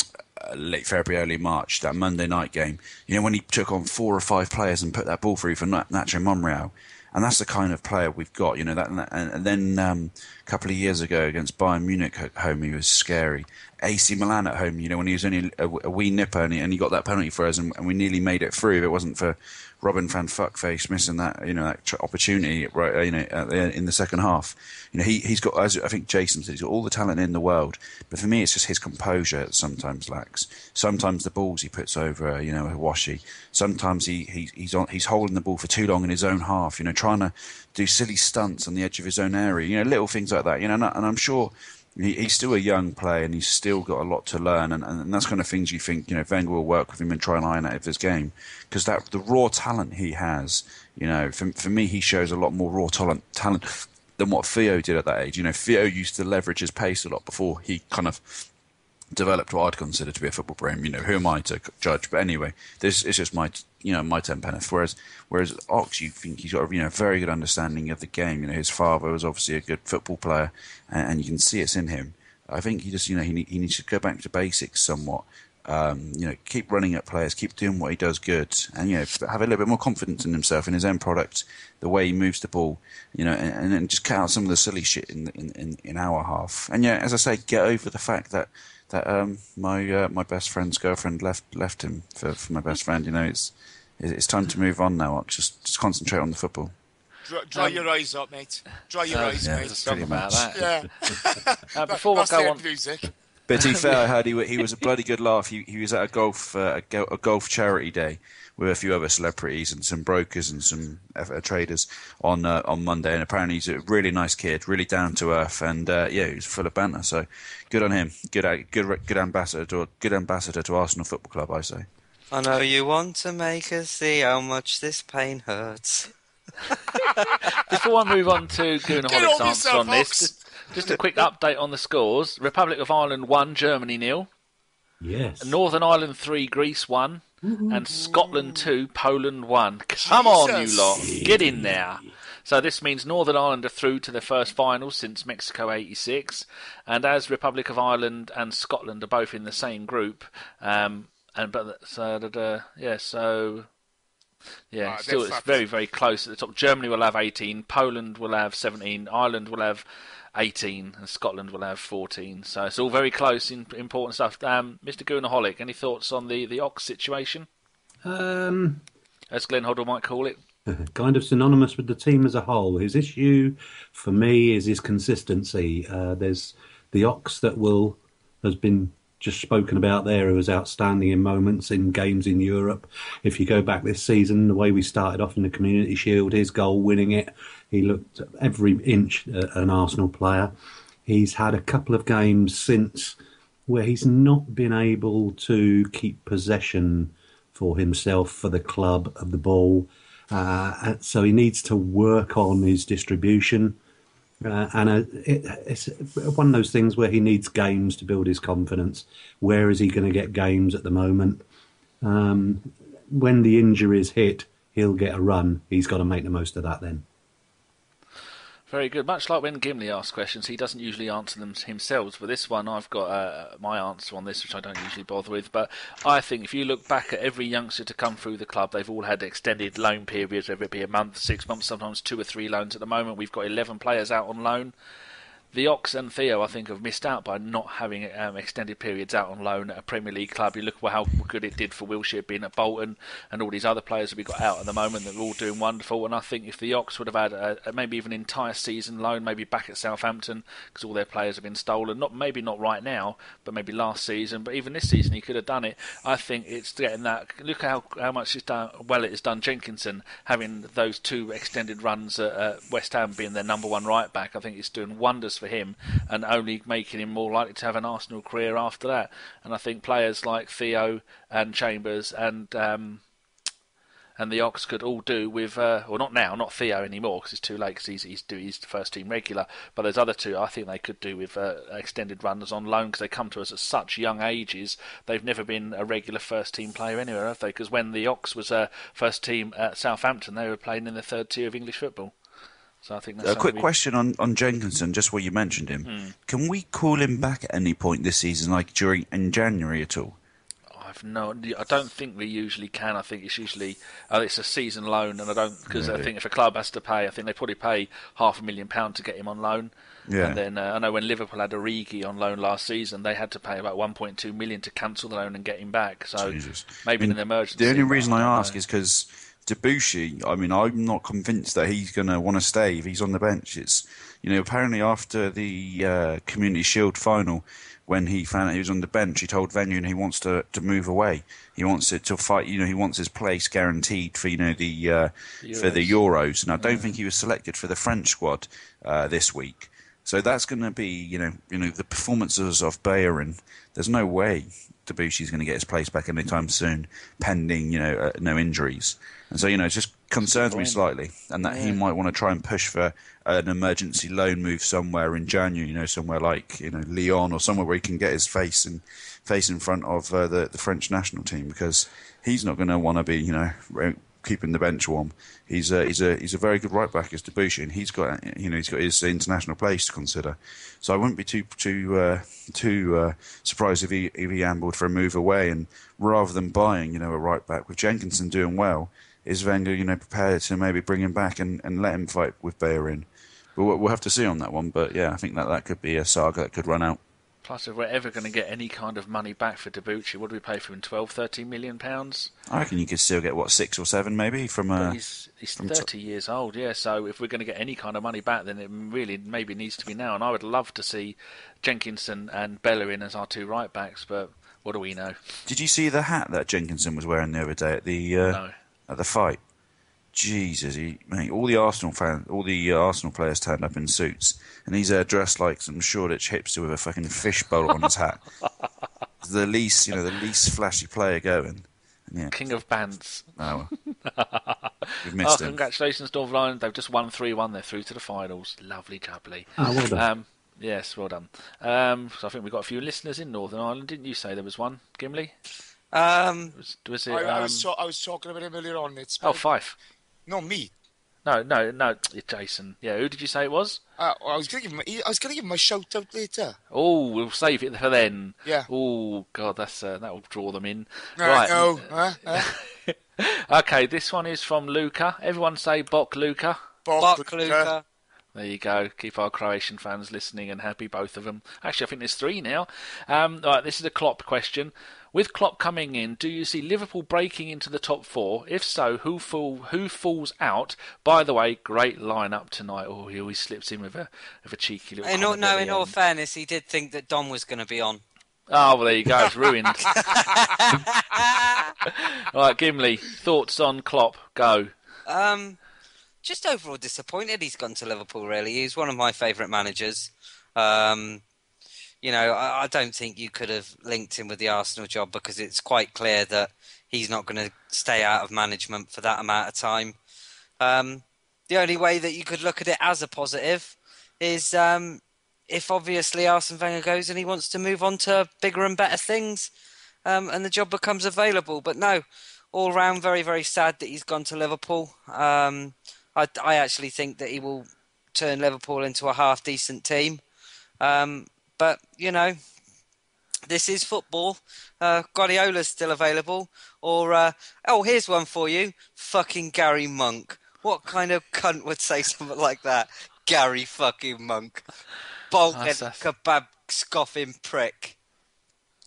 late February, early March, that Monday night game. When he took on 4 or 5 players and put that ball through for Nacho Monreal. And that's the kind of player we've got, and then a couple of years ago against Bayern Munich at home, he was scary. AC Milan at home, when he was only a wee nipper and he got that penalty for us and we nearly made it through if it wasn't for Robin van Fuckface missing that, that opportunity right, in the second half. He's got, as I think Jason said, he's got all the talent in the world, but for me it's just his composure that sometimes lacks. Sometimes the balls he puts over, a washy. Sometimes he's holding the ball for too long in his own half, trying to do silly stunts on the edge of his own area, little things like that, and I'm sure he's still a young player and he's still got a lot to learn, and that's kind of things you think, Wenger will work with him and try and iron out of his game, because the raw talent he has, for me he shows a lot more raw talent than what Theo did at that age. Theo used to leverage his pace a lot before he kind of developed what I'd consider to be a football brain. Who am I to judge? But anyway, this is just my 10 penneth. Whereas Ox, you think he's got a very good understanding of the game. His father was obviously a good football player, and you can see it's in him. I think he just he needs to go back to basics somewhat. Keep running at players, keep doing what he does good, and have a little bit more confidence in himself, in his end product, the way he moves the ball, and then just cut out some of the silly shit in our half. And as I say, get over the fact that my best friend's girlfriend left him for my best friend. It's time to move on now. Just concentrate on the football. Dry your eyes up, mate. Dry your eyes, mate. Something about that. Yeah. Before I go on, music. But to be fair, I heard he was a bloody good laugh. He was at a golf charity day with a few other celebrities and some brokers and some traders on Monday, and apparently he's a really nice kid, really down to earth, and he's full of banter. So good on him. Good ambassador to Arsenal Football Club, I say. I know you want to make us see how much this pain hurts. Before I move on to Goonaholic's answer on Ox. this, just a quick update on the scores. Republic of Ireland 1, Germany 0. Yes. Northern Ireland 3, Greece 1. And Scotland 2, Poland 1. Come on, you lot. Get in there. So this means Northern Ireland are through to their first final since Mexico 86. And as Republic of Ireland and Scotland are both in the same group, still it's very, very close at the top. Germany will have 18, Poland will have 17, Ireland will have 18, and Scotland will have 14. So it's all very close, important stuff. Mr. Goonaholic, any thoughts on the Ox situation? As Glenn Hoddle might call it. Kind of synonymous with the team as a whole. His issue, for me, is his consistency. There's the Ox that has been just spoken about there, who was outstanding in moments in games in Europe. If you go back this season, the way we started off in the Community Shield, his goal winning it, he looked every inch an Arsenal player. He's had a couple of games since where he's not been able to keep possession for himself, for the club, of the ball. So he needs to work on his distribution. It's one of those things where he needs games to build his confidence. Where is he going to get games at the moment? When the injuries hit, he'll get a run. He's got to make the most of that then. Very good. Much like when Gimli asks questions, he doesn't usually answer them himself. But this one, I've got my answer on this, which I don't usually bother with. But I think if you look back at every youngster to come through the club, they've all had extended loan periods, whether it be a month, 6 months, sometimes 2 or 3 loans. At the moment, we've got 11 players out on loan. The Ox and Theo, I think, have missed out by not having extended periods out on loan at a Premier League club. You look at how good it did for Wilshere being at Bolton, and all these other players that we've got out at the moment that are all doing wonderful. And I think if the Ox would have had maybe even an entire season loan, maybe back at Southampton, because all their players have been stolen, maybe not right now, but maybe last season, but even this season he could have done it. I think it's getting that. Look at how much it's done. Well, it has done Jenkinson having those 2 extended runs at West Ham being their number 1 right back. I think it's doing wonders for him, and only making him more likely to have an Arsenal career after that. And I think players like Theo and Chambers and the Ox could all do with, not Theo anymore because it's too late because he's the first team regular. But there's other 2 I think they could do with extended runners on loan because they come to us at such young ages. They've never been a regular first team player anywhere, have they? Because when the Ox was first team at Southampton, they were playing in the 3rd tier of English football. So I think that's a quick question on Jenkinson, just where you mentioned him. Can we call him back at any point this season, like in January at all? I don't think we usually can. I think it's usually it's a season loan, and I think if a club has to pay, I think they probably pay £500,000 to get him on loan. Yeah. And then I know when Liverpool had Origi on loan last season, they had to pay about 1.2 million to cancel the loan and get him back. So maybe in an emergency. The only reason I ask is because Debussy, I'm not convinced that he's going to want to stay if he's on the bench. It's apparently after the Community Shield final, when he found out he was on the bench, he told Venue he wants to move away. He wants it to fight. He wants his place guaranteed for for the Euros. And I don't think he was selected for the French squad this week. So that's going to be, the performances of Bayern. There's no way Debussy's going to get his place back anytime soon, pending, no injuries. And so, it just concerns me slightly, and that he might want to try and push for an emergency loan move somewhere in January, somewhere like, Lyon or somewhere where he can get his face in front of the French national team, because he's not going to want to be, keeping the bench warm. He's a very good right back as Debussy, and he's got his international place to consider. So I wouldn't be too surprised if he ambled for a move away, and rather than buying a right back with Jenkinson doing well, is Wenger prepared to maybe bring him back and let him fight with Bayern. But we'll have to see on that one. But yeah, I think that could be a saga that could run out. Plus, if we're ever going to get any kind of money back for Debussy, what do we pay for him? 12, 13 million pounds? I reckon you could still get 6 or 7 maybe from. He's 30 years old, yeah. So if we're going to get any kind of money back, then it really maybe needs to be now. And I would love to see Jenkinson and Bellerin as our 2 right backs, but what do we know? Did you see the hat that Jenkinson was wearing the other day at the fight? Jesus, all the Arsenal players turned up in suits, and he's dressed like some Shoreditch hipster with a fucking fishbowl on his hat. The least flashy player going. Yeah. King of Bants. Oh, well. We've missed him. Congratulations, Northern. They've just won 3-1. They're through to the finals. Lovely jubbly. Oh, well done. Yes, well done. So I think we've got a few listeners in Northern Ireland. Didn't you say there was one, Gimli? Was it? I was talking about him earlier on. Fife. No, me. No, Jason. Yeah, who did you say it was? I was going to give him a shout out later. Oh, we'll save it for then. Yeah. Oh God, that'll draw them in. Right. No. Okay, this one is from Luca. Everyone say Bok Luca. Bok Luca. There you go. Keep our Croatian fans listening and happy, both of them. Actually, I think there's 3 now. Right, this is a Klopp question. With Klopp coming in, do you see Liverpool breaking into the top 4? If so, who falls out? By the way, great lineup tonight. Oh, he always slips in with a cheeky little. In all fairness, he did think that Dom was going to be on. Oh, well, there you go. It's ruined. Right, Gimli, thoughts on Klopp? Go. Just overall disappointed he's gone to Liverpool, really. He's one of my favourite managers. I don't think you could have linked him with the Arsenal job, because it's quite clear that he's not going to stay out of management for that amount of time. The only way that you could look at it as a positive is if obviously Arsene Wenger goes and he wants to move on to bigger and better things, and the job becomes available. But no, all round very, very sad that he's gone to Liverpool. I actually think that he will turn Liverpool into a half-decent team. But, this is football. Guardiola's still available. Or, here's one for you. Fucking Gary Monk. What kind of cunt would say something like that? Gary fucking Monk. Bald-headed kebab scoffing prick.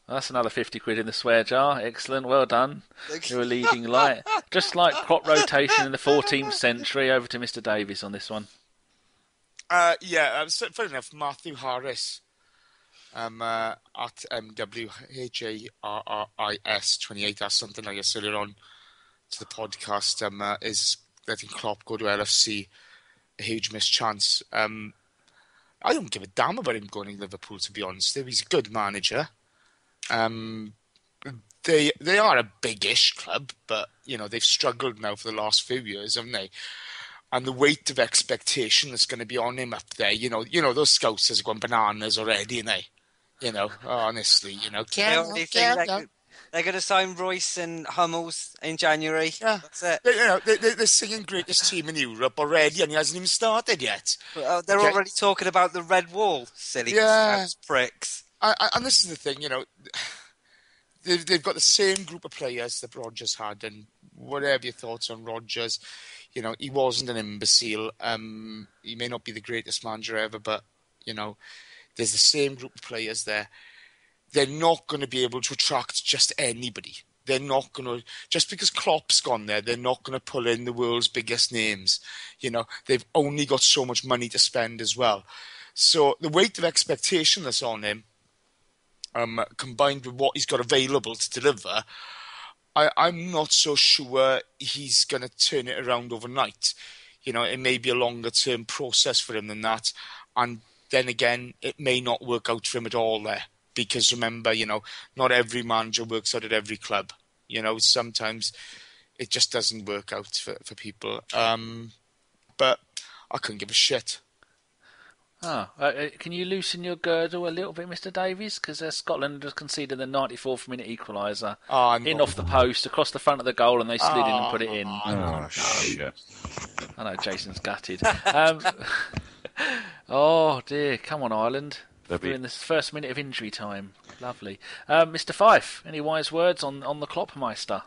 That's another 50 quid in the swear jar. Excellent. Well done. You're a leading light. Just like crop rotation in the 14th century. Over to Mr. Davies on this one. Fair enough. Matthew Harris. At MWHARRIS 28, I guess, earlier on to the podcast, is letting Klopp go to LFC a huge mischance. I don't give a damn about him going to Liverpool, to be honest. He's a good manager. They are a big-ish club, but they've struggled now for the last few years, haven't they? And the weight of expectation that's going to be on him up there, those scouts have gone bananas already, and they. Honestly, they're going to sign Royce and Hummels in January. Yeah. That's it. They're singing greatest team in Europe already, and he hasn't even started yet. They're already talking about the red wall, silly pricks. And this is the thing, they've got the same group of players that Rodgers had, and whatever your thoughts on Rodgers, he wasn't an imbecile. He may not be the greatest manager ever, but there's the same group of players there. They're not going to be able to attract just anybody. They're not going to, just because Klopp's gone there, they're not going to pull in the world's biggest names. They've only got so much money to spend as well. So the weight of expectation that's on him, combined with what he's got available to deliver, I'm not so sure he's going to turn it around overnight. It may be a longer term process for him than that. And then again, it may not work out for him at all there. Because remember, not every manager works out at every club. Sometimes it just doesn't work out for people. But I couldn't give a shit. Can you loosen your girdle a little bit, Mr. Davies? Because Scotland has conceded the 94th minute equaliser off the post, across the front of the goal, and they slid in and put it in. Shit. I know, Jason's gutted. Oh, dear. Come on, Ireland. We're in this first minute of injury time. Lovely. Mr. Fife, any wise words on the Kloppmeister?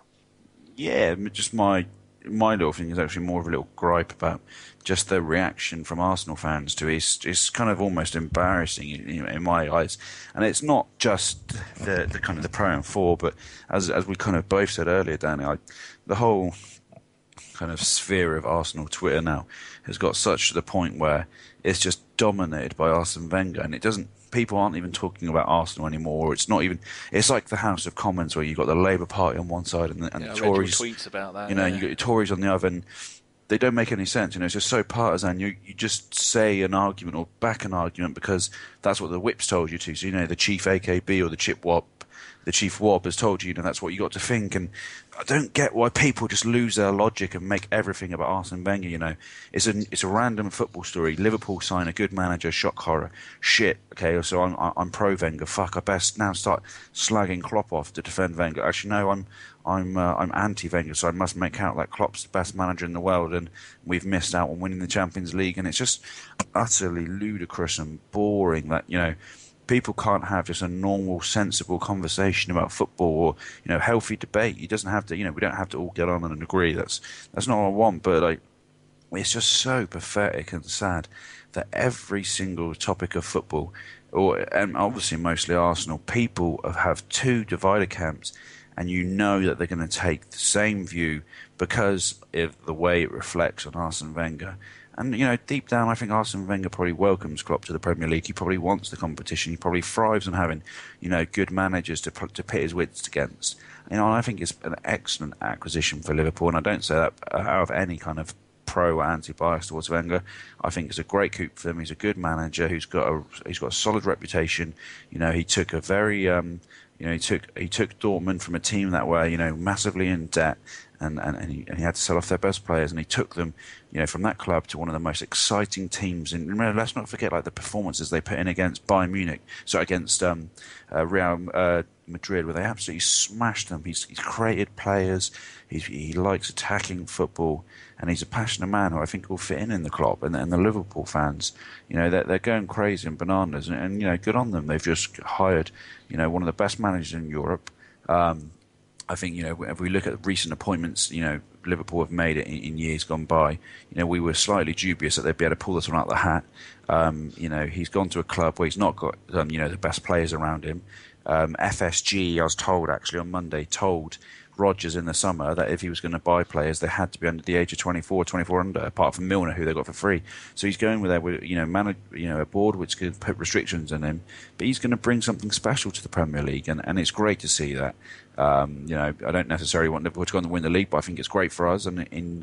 Yeah, just my little thing is actually more of a little gripe about just the reaction from Arsenal fans to it. It's kind of almost embarrassing in my eyes, and it's not just the kind of the pro and for, but as we kind of both said earlier, Danny, the whole kind of sphere of Arsenal Twitter now has got such to the point where it's just dominated by Arsene Wenger, and people aren't even talking about Arsenal anymore. It's not even. It's like the House of Commons where you've got the Labour Party on one side and the Tories. I read your tweets about that. You got your Tories on the other, and they don't make any sense. It's just so partisan. You just say an argument or back an argument because that's what the whip's told you to. So the chief AKB or the chief WOB has told you, that's what you got to think. And I don't get why people just lose their logic and make everything about Arsene Wenger. It's a random football story. Liverpool sign a good manager, shock horror. Shit. Okay, so I'm pro Wenger. Fuck, I best now start slagging Klopp off to defend Wenger. Actually, no, I'm anti Wenger, so I must make out that Klopp's the best manager in the world, and we've missed out on winning the Champions League. And it's just utterly ludicrous and boring that people can't have just a normal, sensible conversation about football or healthy debate. It doesn't have to. We don't have to all get on and agree. That's not what I want. But it's just so pathetic and sad that every single topic of football, and obviously mostly Arsenal, people have two divided camps, and that they're going to take the same view because of the way it reflects on Arsene Wenger. And, deep down, I think Arsene Wenger probably welcomes Klopp to the Premier League. He probably wants the competition. He probably thrives on having, good managers to pit his wits against. And I think it's an excellent acquisition for Liverpool. And I don't say that out of any kind of pro or anti-bias towards Wenger. I think it's a great coup for them. He's a good manager who's got a solid reputation. He took a very, he took Dortmund from a team that were, massively in debt. And he had to sell off their best players, and he took them, from that club to one of the most exciting teams. And remember, let's not forget the performances they put in against Bayern Munich, against Real Madrid, where they absolutely smashed them. He's created players. He likes attacking football, and he's a passionate man who I think will fit in the club. And the Liverpool fans, they're going crazy and bananas, and good on them. They've just hired, one of the best managers in Europe. I think, if we look at recent appointments, Liverpool have made it in years gone by. We were slightly dubious that they'd be able to pull this one out of the hat. He's gone to a club where he's not got, the best players around him. FSG, I was told actually on Monday, told Rodgers in the summer that if he was going to buy players, they had to be under the age of 24 under, apart from Milner, who they got for free. So he's going with a board which could put restrictions on him, but he's going to bring something special to the Premier League, and it's great to see that. I don't necessarily want Liverpool to go on and win the league, but I think it's great for us and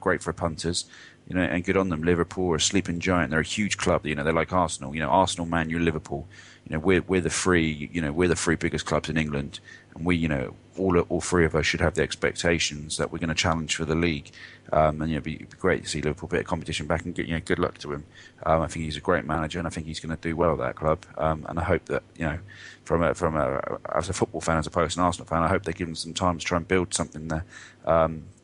great for punters. And good on them. Liverpool are a sleeping giant. They're a huge club. They're like Arsenal. Arsenal, Man U, Liverpool. We're the three. We're the three biggest clubs in England, and we, all three of us should have the expectations that we're going to challenge for the league. And it'd be great to see Liverpool a bit of competition back, and good luck to him. I think he's a great manager, and I think he's going to do well at that club. And I hope that from as a football fan, as opposed to an Arsenal fan, I hope they give him some time to try and build something there.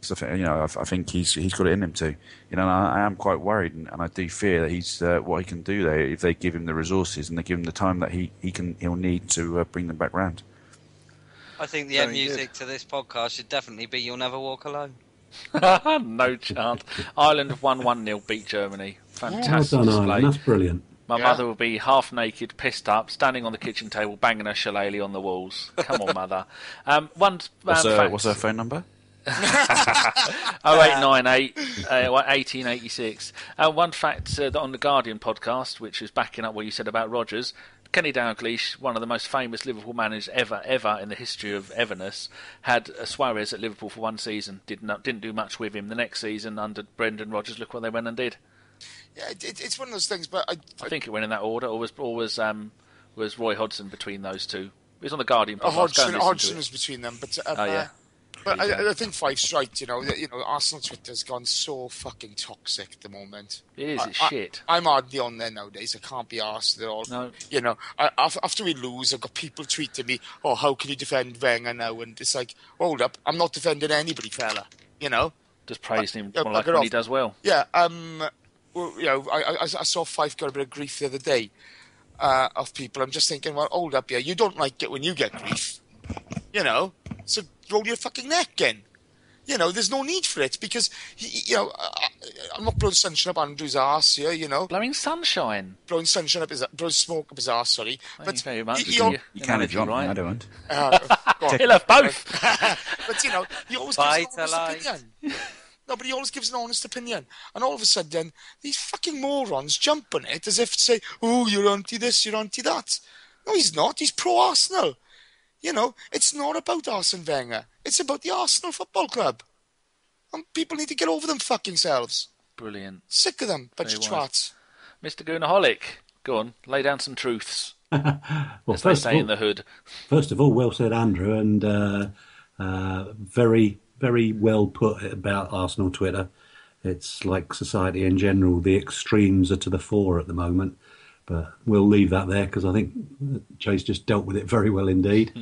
So I think he's got it in him too. I am quite worried, and I do fear that he's what he can do there if they give him the resources and they give him the time that he'll need to bring them back round. I think the end music to this podcast should definitely be "You'll Never Walk Alone." No chance. Ireland have won 1-0, beat Germany. Fantastic well done, display. Ireland. That's brilliant. My mother will be half naked, pissed up, standing on the kitchen table, banging her shillelagh on the walls. Come on, mother. What's her phone number? 0898 1886. One fact that on the Guardian podcast, which is backing up what you said about Rodgers, Kenny Dalglish, one of the most famous Liverpool managers ever in the history of everness, had Suarez at Liverpool for one season. Didn't do much with him. The next season under Brendan Rodgers, look what they went and did. Yeah, it's one of those things. But I think it went in that order, or was Roy Hodgson between those two? He was on the Guardian podcast. Go and listen to Hodgson it. was between them. But Oh yeah. but There you go. I think Fife's right. Arsenal Twitter's gone so fucking toxic at the moment. It is. It's shit. I'm hardly on there nowadays. I can't be arsed at all. No. After we lose, I've got people tweeting me, "Oh, how can you defend Wenger now?" And it's like, hold up, I'm not defending anybody, fella. Just praising him Yeah, like bugger when off. he does well. Yeah. Well, I saw Fife got a bit of grief the other day of people. I'm just thinking, well, hold up, yeah, you don't like it when you get grief, so roll your fucking neck in. There's no need for it because, I'm not blowing sunshine up Andrew's arse here, Blowing sunshine. blowing smoke up his arse, sorry. Thank you very much. You can if you want. right. I don't. Go on. He'll have both. But, he always gives Bite an honest alive. opinion. No, but he always gives an honest opinion. And all of a sudden, these fucking morons jump on it as if to say, oh, you're anti-this, you're anti-that. No, he's not. He's pro-Arsenal. It's not about Arsene Wenger. It's about the Arsenal Football Club. And people need to get over them fucking selves. Brilliant. Sick of them, bunch of Very wise. twats. Mr. Goonaholic, go on, lay down some truths, Well, as they say in the hood. first of all, well said, Andrew, and very, very well put about Arsenal Twitter. It's like society in general; the extremes are to the fore at the moment. But we'll leave that there because I think Jay's just dealt with it very well indeed.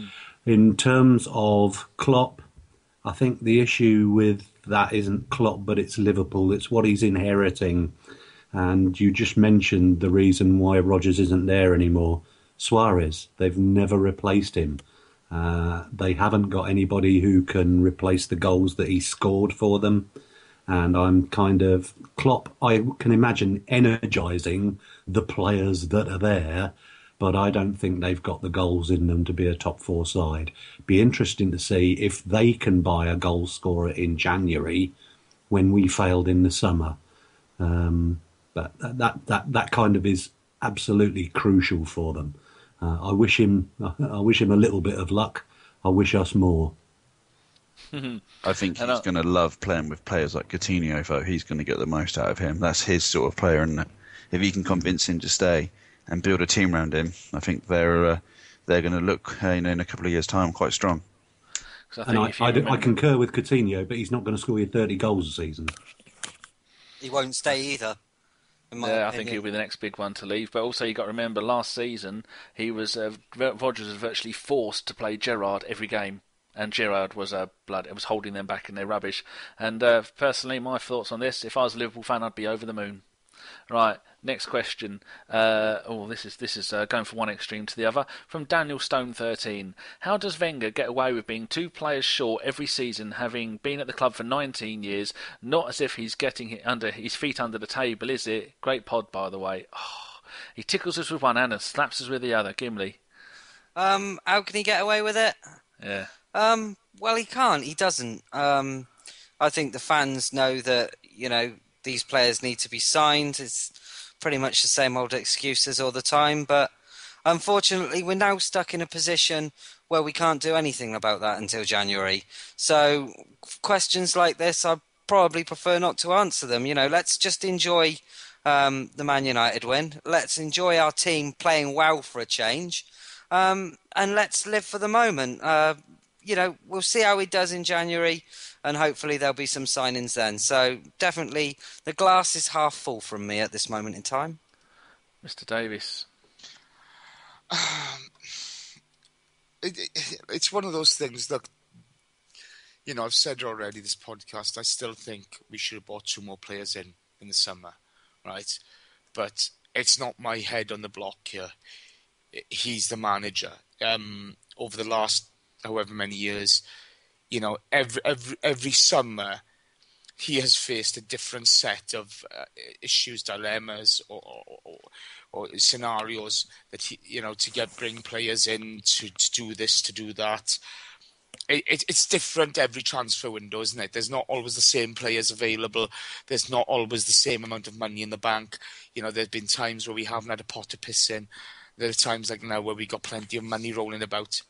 In terms of Klopp, I think the issue with that isn't Klopp, but it's Liverpool. It's what he's inheriting. And you just mentioned the reason why Rodgers isn't there anymore. Suarez, they've never replaced him. They haven't got anybody who can replace the goals that he scored for them. And I'm kind of Klopp, I can imagine energising the players that are there, but I don't think they've got the goals in them to be a top four side. Be interesting to see if they can buy a goal scorer in January when we failed in the summer. But that kind of is absolutely crucial for them. I wish him a little bit of luck. I wish us more. I think he's going to love playing with players like Coutinho, though. He's going to get the most out of him. That's his sort of player, and if he can convince him to stay and build a team around him, I think they're going to look in a couple of years' time quite strong. I concur with Coutinho, but he's not going to score you 30 goals a season. He won't stay either. I think he'll be the next big one to leave. But also, you got to remember, last season Rodgers was virtually forced to play Gerrard every game. And Gerrard was it was holding them back in their rubbish. And personally, my thoughts on this: if I was a Liverpool fan, I'd be over the moon. Right, next question. This is going from one extreme to the other. From Daniel Stone 13. How does Wenger get away with being 2 players short every season, having been at the club for 19 years? Not as if he's getting his feet under the table, is it? Great pod, by the way. Oh, he tickles us with one hand and slaps us with the other. Gimli. How can he get away with it? Yeah. Well, he can't. He doesn't. I think the fans know that, these players need to be signed. It's pretty much the same old excuses all the time. But unfortunately, we're now stuck in a position where we can't do anything about that until January. So questions like this, I probably prefer not to answer them. Let's just enjoy the Man United win. Let's enjoy our team playing well for a change. And let's live for the moment. We'll see how he does in January, and hopefully there'll be some signings then. So definitely the glass is half full from me at this moment in time. Mr. Davis. It's one of those things. Look, I've said already this podcast, I still think we should have bought 2 more players in the summer, right? But it's not my head on the block here. He's the manager. Over the last however many years, every summer he has faced a different set of issues, dilemmas, or scenarios that he, to bring players in to do this, to do that. It's different every transfer window, isn't it? There's not always the same players available. There's not always the same amount of money in the bank. There's been times where we haven't had a pot to piss in. There are times like now where we got plenty of money rolling about.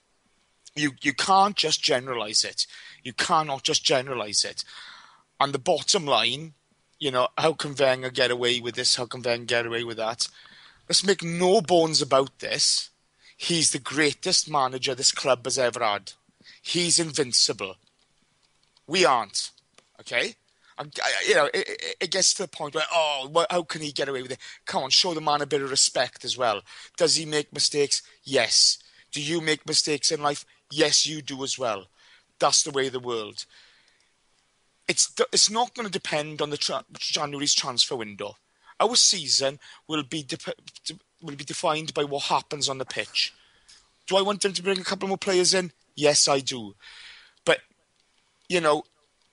You can't just generalise it. You cannot just generalise it. And the bottom line, how can Wenger get away with this? How can Wenger get away with that? Let's make no bones about this. He's the greatest manager this club has ever had. He's invincible. We aren't. Okay? It gets to the point where, how can he get away with it? Come on, show the man a bit of respect as well. Does he make mistakes? Yes. Do you make mistakes in life? Yes, you do as well. That's the way of the world. It's not going to depend on the January's transfer window. Our season will be defined by what happens on the pitch. Do I want them to bring a couple more players in? Yes, I do. But,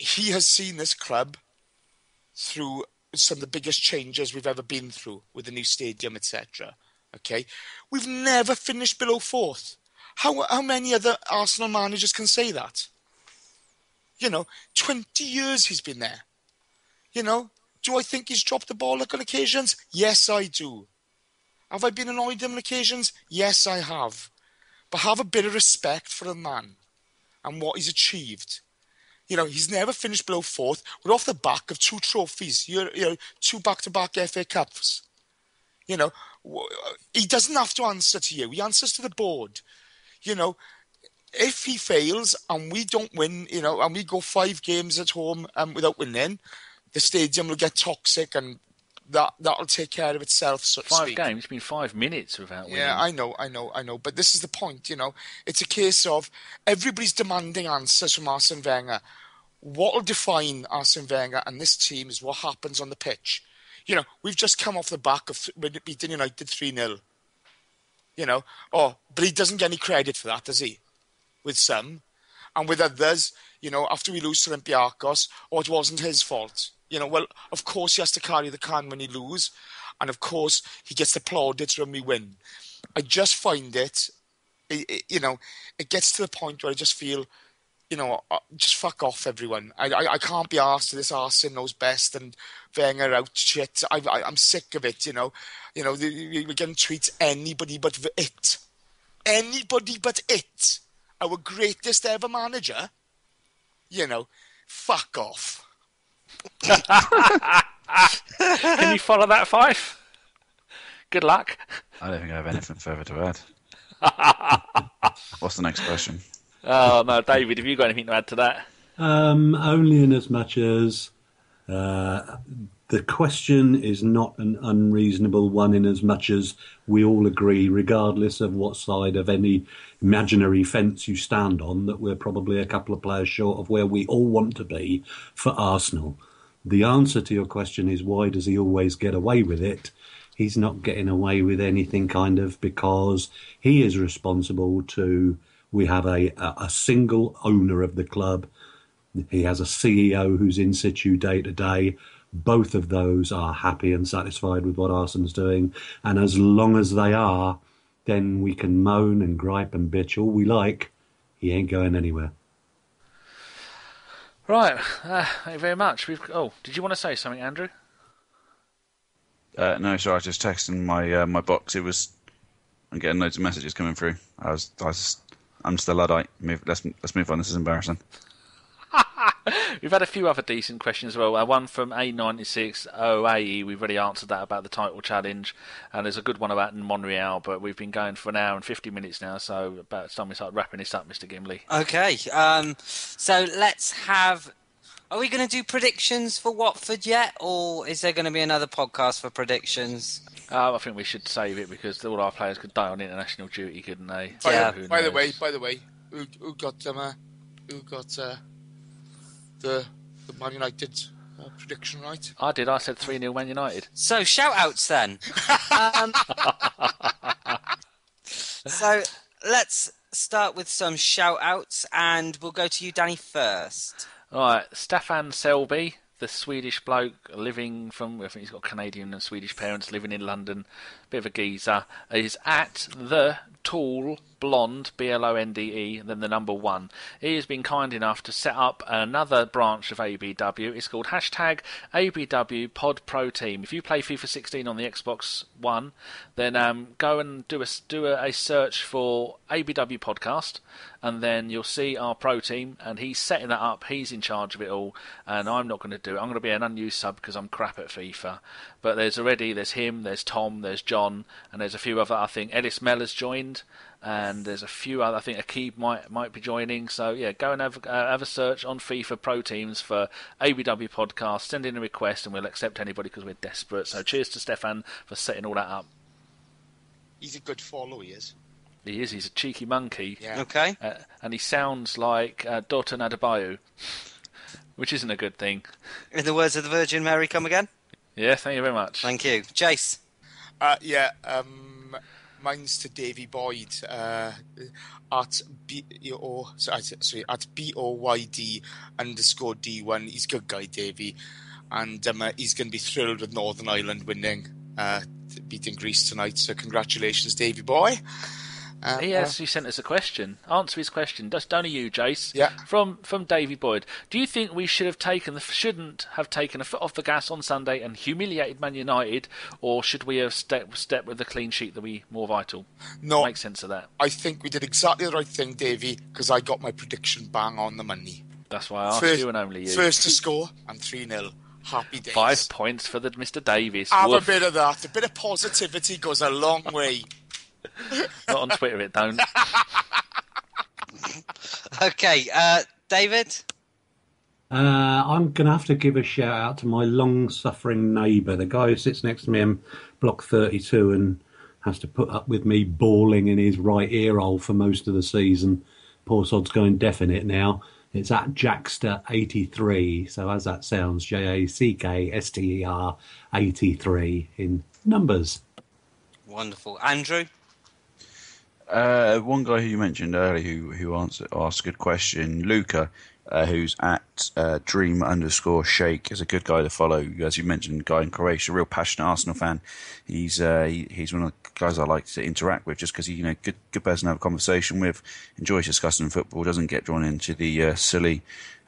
he has seen this club through some of the biggest changes we've ever been through with the new stadium, etc. Okay? We've never finished below fourth. How many other Arsenal managers can say that? 20 years he's been there. Do I think he's dropped the ball on occasions? Yes, I do. Have I been annoyed at him on occasions? Yes, I have. But have a bit of respect for the man and what he's achieved. He's never finished below fourth. We're off the back of 2 trophies. 2 back-to-back FA Cups. He doesn't have to answer to you. He answers to the board. If he fails and we don't win, and we go 5 games at home without winning, the stadium will get toxic and that'll take care of itself, so to speak. 5 games, it's been 5 minutes without winning. Yeah, I know. But this is the point, It's a case of everybody's demanding answers from Arsene Wenger. What will define Arsene Wenger and this team is what happens on the pitch. We've just come off the back of beating United 3-0. But he doesn't get any credit for that, does he? With some. And with others, after we lose to Olympiacos, it wasn't his fault. Well, of course he has to carry the can when he lose. And of course he gets the plaudits when we win. I just find it gets to the point where I just feel, just fuck off everyone. I can't be arsed to this Arsene knows best and Wenger out shit. I'm sick of it, we're getting tweets, anybody but it. Anybody but it. Our greatest ever manager, fuck off. Can you follow that, Fife? Good luck. I don't think I have anything further to add. What's the next question? Oh, no, David, have you got anything to add to that? Only in as much as the question is not an unreasonable one, in as much as we all agree, regardless of what side of any imaginary fence you stand on, that we're probably a couple of players short of where we all want to be for Arsenal. The answer to your question is, why does he always get away with it? He's not getting away with anything because he is responsible to... We have a single owner of the club. He has a CEO who's in situ day to day. Both of those are happy and satisfied with what Arsene's doing. And as long as they are, then we can moan and gripe and bitch all we like. He ain't going anywhere. Right. Thank you very much. Did you want to say something, Andrew? No, sorry, I was just texting my box. I'm getting loads of messages coming through. I'm just a Luddite. Let's move on. This is embarrassing. We've had a few other decent questions as well. One from A96OAE. We've already answered that about the title challenge. And there's a good one about Monreal, but we've been going for an hour and 50 minutes now, so about time we start wrapping this up, Mr. Gimli. Okay, so let's have... Are we going to do predictions for Watford yet, or is there going to be another podcast for predictions? I think we should save it because all our players could die on international duty, couldn't they? By the way, who got the Man United prediction right? I did. I said 3-0 Man United. So shout-outs then. So let's start with some shout-outs, and we'll go to you, Danny, first. All right, Staffan Selby, the Swedish bloke living from, I think he's got Canadian and Swedish parents living in London, bit of a geezer, is at the tall Blonde, BLONDE, and then the number 1. He has been kind enough to set up another branch of ABW. It's called hashtag ABW Pod Pro Team. If you play FIFA 16 on the Xbox One, then go and do a search for ABW Podcast, and then you'll see our pro team, and he's setting that up. He's in charge of it all, and I'm not going to do it. I'm going to be an unused sub because I'm crap at FIFA. But there's him, there's Tom, there's John, and there's a few other. I think Ellis Mellor's joined, and there's a few other. I think Akib might be joining. So yeah, go and have a search on FIFA Pro Teams for ABW Podcast. Send in a request, and we'll accept anybody because we're desperate. So cheers to Stefan for setting all that up. He's a good follow, he is. He is. He's a cheeky monkey. Yeah. Okay. And he sounds like Dotun Adebayo, which isn't a good thing. In the words of the Virgin Mary, come again? Yeah, thank you very much. Thank you. Jace? Mine's to Davy Boyd at BOYD_D1. He's a good guy, Davy. And he's going to be thrilled with Northern Ireland winning, beating Greece tonight. So congratulations, Davy boy. He sent us a question. Answer his question. Just only you, Jace. Yeah. From Davy Boyd. Do you think we shouldn't have taken a foot off the gas on Sunday and humiliated Man United, or should we have stepped with the clean sheet that we more vital? No. Make sense of that. I think we did exactly the right thing, Davy, because I got my prediction bang on the money. That's why I asked you and only you. First to score and 3-0. Happy days. 5 points for the Mr. Davies. Have Woof. a bit of that. A bit of positivity goes a long way. Not on Twitter, it don't. Okay, David? I'm going to have to give a shout out to my long-suffering neighbour, the guy who sits next to me in block 32 and has to put up with me bawling in his right ear hole for most of the season. Poor sod's going deaf in it now. It's at Jackster83, so as that sounds, Jackster 83 in numbers. Wonderful. Andrew? One guy who you mentioned earlier who asked a good question, Luca, who's at dream_shake, is a good guy to follow. As you mentioned, guy in Croatia, real passionate Arsenal fan. He's one of the guys I like to interact with just because he's good person to have a conversation with, enjoys discussing football, doesn't get drawn into the silly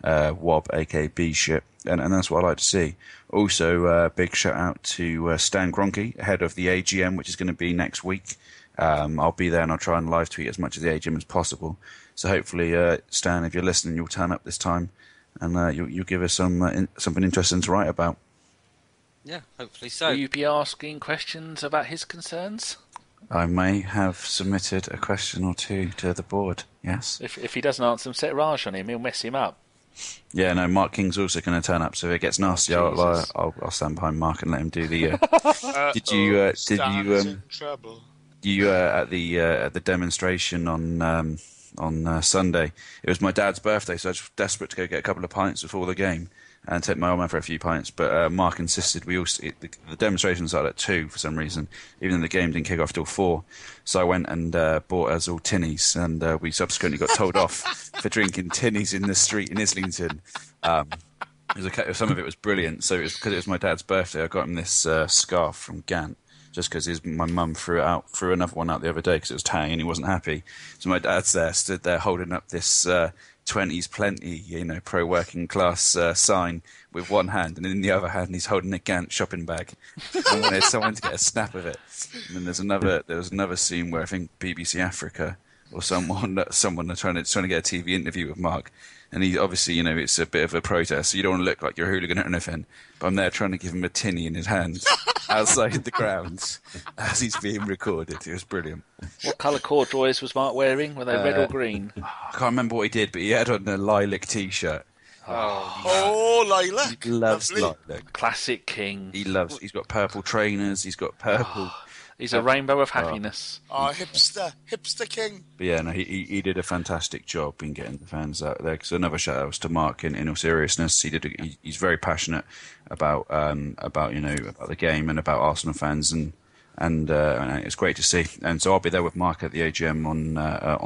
wob AKB shit, and that's what I like to see. Also, big shout out to Stan Kroenke ahead of the AGM, which is going to be next week. I'll be there and I'll try and live tweet as much of the AGM as possible. So hopefully, Stan, if you're listening, you'll turn up this time and you'll give us something interesting to write about. Yeah, hopefully so. Will you be asking questions about his concerns? I may have submitted a question or two to the board, yes. If he doesn't answer them, set Raj on him, he'll mess him up. Yeah, no, Mark King's also going to turn up, so if it gets nasty, I'll stand behind Mark and let him do the... Did you trouble. At the demonstration on Sunday? It was my dad's birthday, so I was desperate to go get a couple of pints before the game and take my old man for a few pints. But Mark insisted the demonstration started at 2 for some reason, even though the game didn't kick off till 4. So I went and bought us all tinnies, and we subsequently got told off for drinking tinnies in the street in Islington. Some of it was brilliant. So because it was my dad's birthday, I got him this scarf from Gant. Just because my mum threw another one out the other day because it was tang and he wasn't happy. So my dad's stood there holding up this 20s plenty, pro-working class sign with one hand, and in the other hand he's holding a Gant shopping bag. I wanted someone to get a snap of it. And then there was another scene where I think BBC Africa or someone are trying to get a TV interview with Mark. And he obviously, it's a bit of a protest, so you don't want to look like you're a hooligan or anything. But I'm there trying to give him a tinny in his hand outside the grounds as he's being recorded. It was brilliant. What colour corduroys was Mark wearing? Were they red or green? I can't remember what he did, but he had on a lilac T-shirt. Oh, lilac. He loves Lovely. lilac. Classic King. He's got purple trainers, he's got purple... He's a rainbow of happiness. Oh, hipster king. But yeah, no, he did a fantastic job in getting the fans out there. So another shout out to Mark in all seriousness. He's very passionate about the game and about Arsenal fans, and it's great to see. And so I'll be there with Mark at the AGM on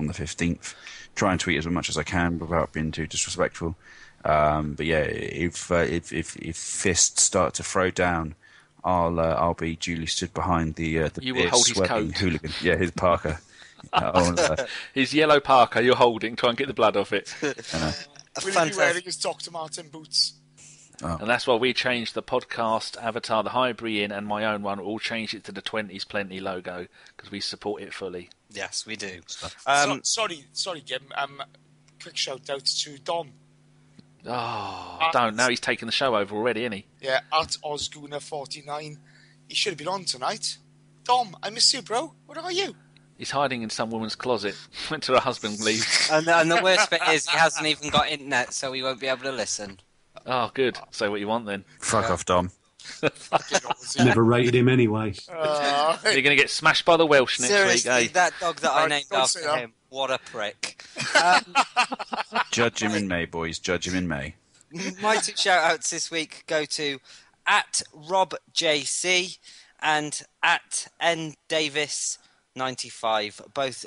the 15th. Try and tweet as much as I can without being too disrespectful. But yeah, if fists start to throw down, I'll be duly stood behind the You will hold his coat. hooligan. Yeah, his parka. Oh, no. His yellow parka you're holding, try and get the blood off it. Will he be Fantastic. wearing his Dr. Martin boots? And that's why we changed the podcast avatar, the Highbury Inn, and my own one. All changed it to the 20s Plenty logo because we support it fully. Yes, we do. Sorry, Jim. Quick shout out to Dom. Oh, don't. Now he's taken the show over already, isn't he? Yeah, at Osguna49. He should have been on tonight. Dom, I miss you, bro. Where are you? He's hiding in some woman's closet. Went to her husband leave. And the worst bit is he hasn't even got internet, so he won't be able to listen. Oh, good. Say what you want then. Fuck off, Dom. Never rated him anyway. You're going to get smashed by the Welsh next Seriously, week, eh? that dog that I Right, named don't after say that. him, what a prick. Judge him in May, boys. Judge him in May. My two shout-outs this week go to at RobJC and at NDavis95. Both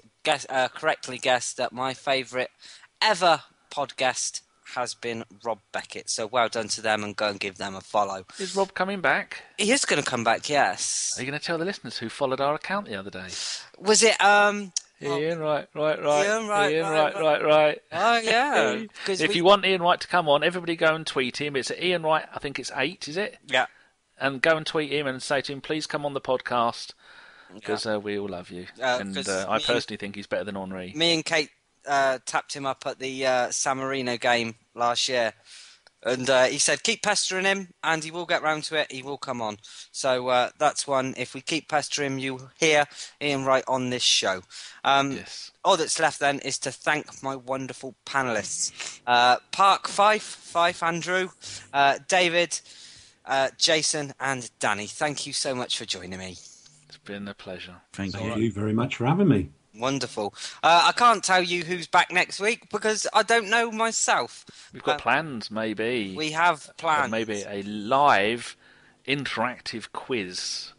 correctly guessed that my favourite ever podcast has been Rob Beckett. So well done to them, and go and give them a follow. Is Rob coming back? He is going to come back, yes. Are you going to tell the listeners who followed our account the other day? Was it Ian, right. Ian, right. Oh yeah. 'Cause If you want Ian Wright to come on, everybody go and tweet him. It's at Ian Wright, I think it's 8, is it? Yeah. And go and tweet him and say to him, please come on the podcast, because we all love you. And 'cause I personally think he's better than Henri. Me and Kate tapped him up at the San Marino game last year, and he said keep pestering him and he will get round to it, he will come on. So that's one. If we keep pestering him, you'll hear Ian Wright on this show. Yes. All that's left then is to thank my wonderful panellists. Park Fife Andrew, David, Jason and Danny. Thank you so much for joining me. It's been a pleasure. Thank Thank you. you very much for having me. Wonderful. I can't tell you who's back next week because I don't know myself. We've got plans, maybe. We have plans. Maybe a live interactive quiz.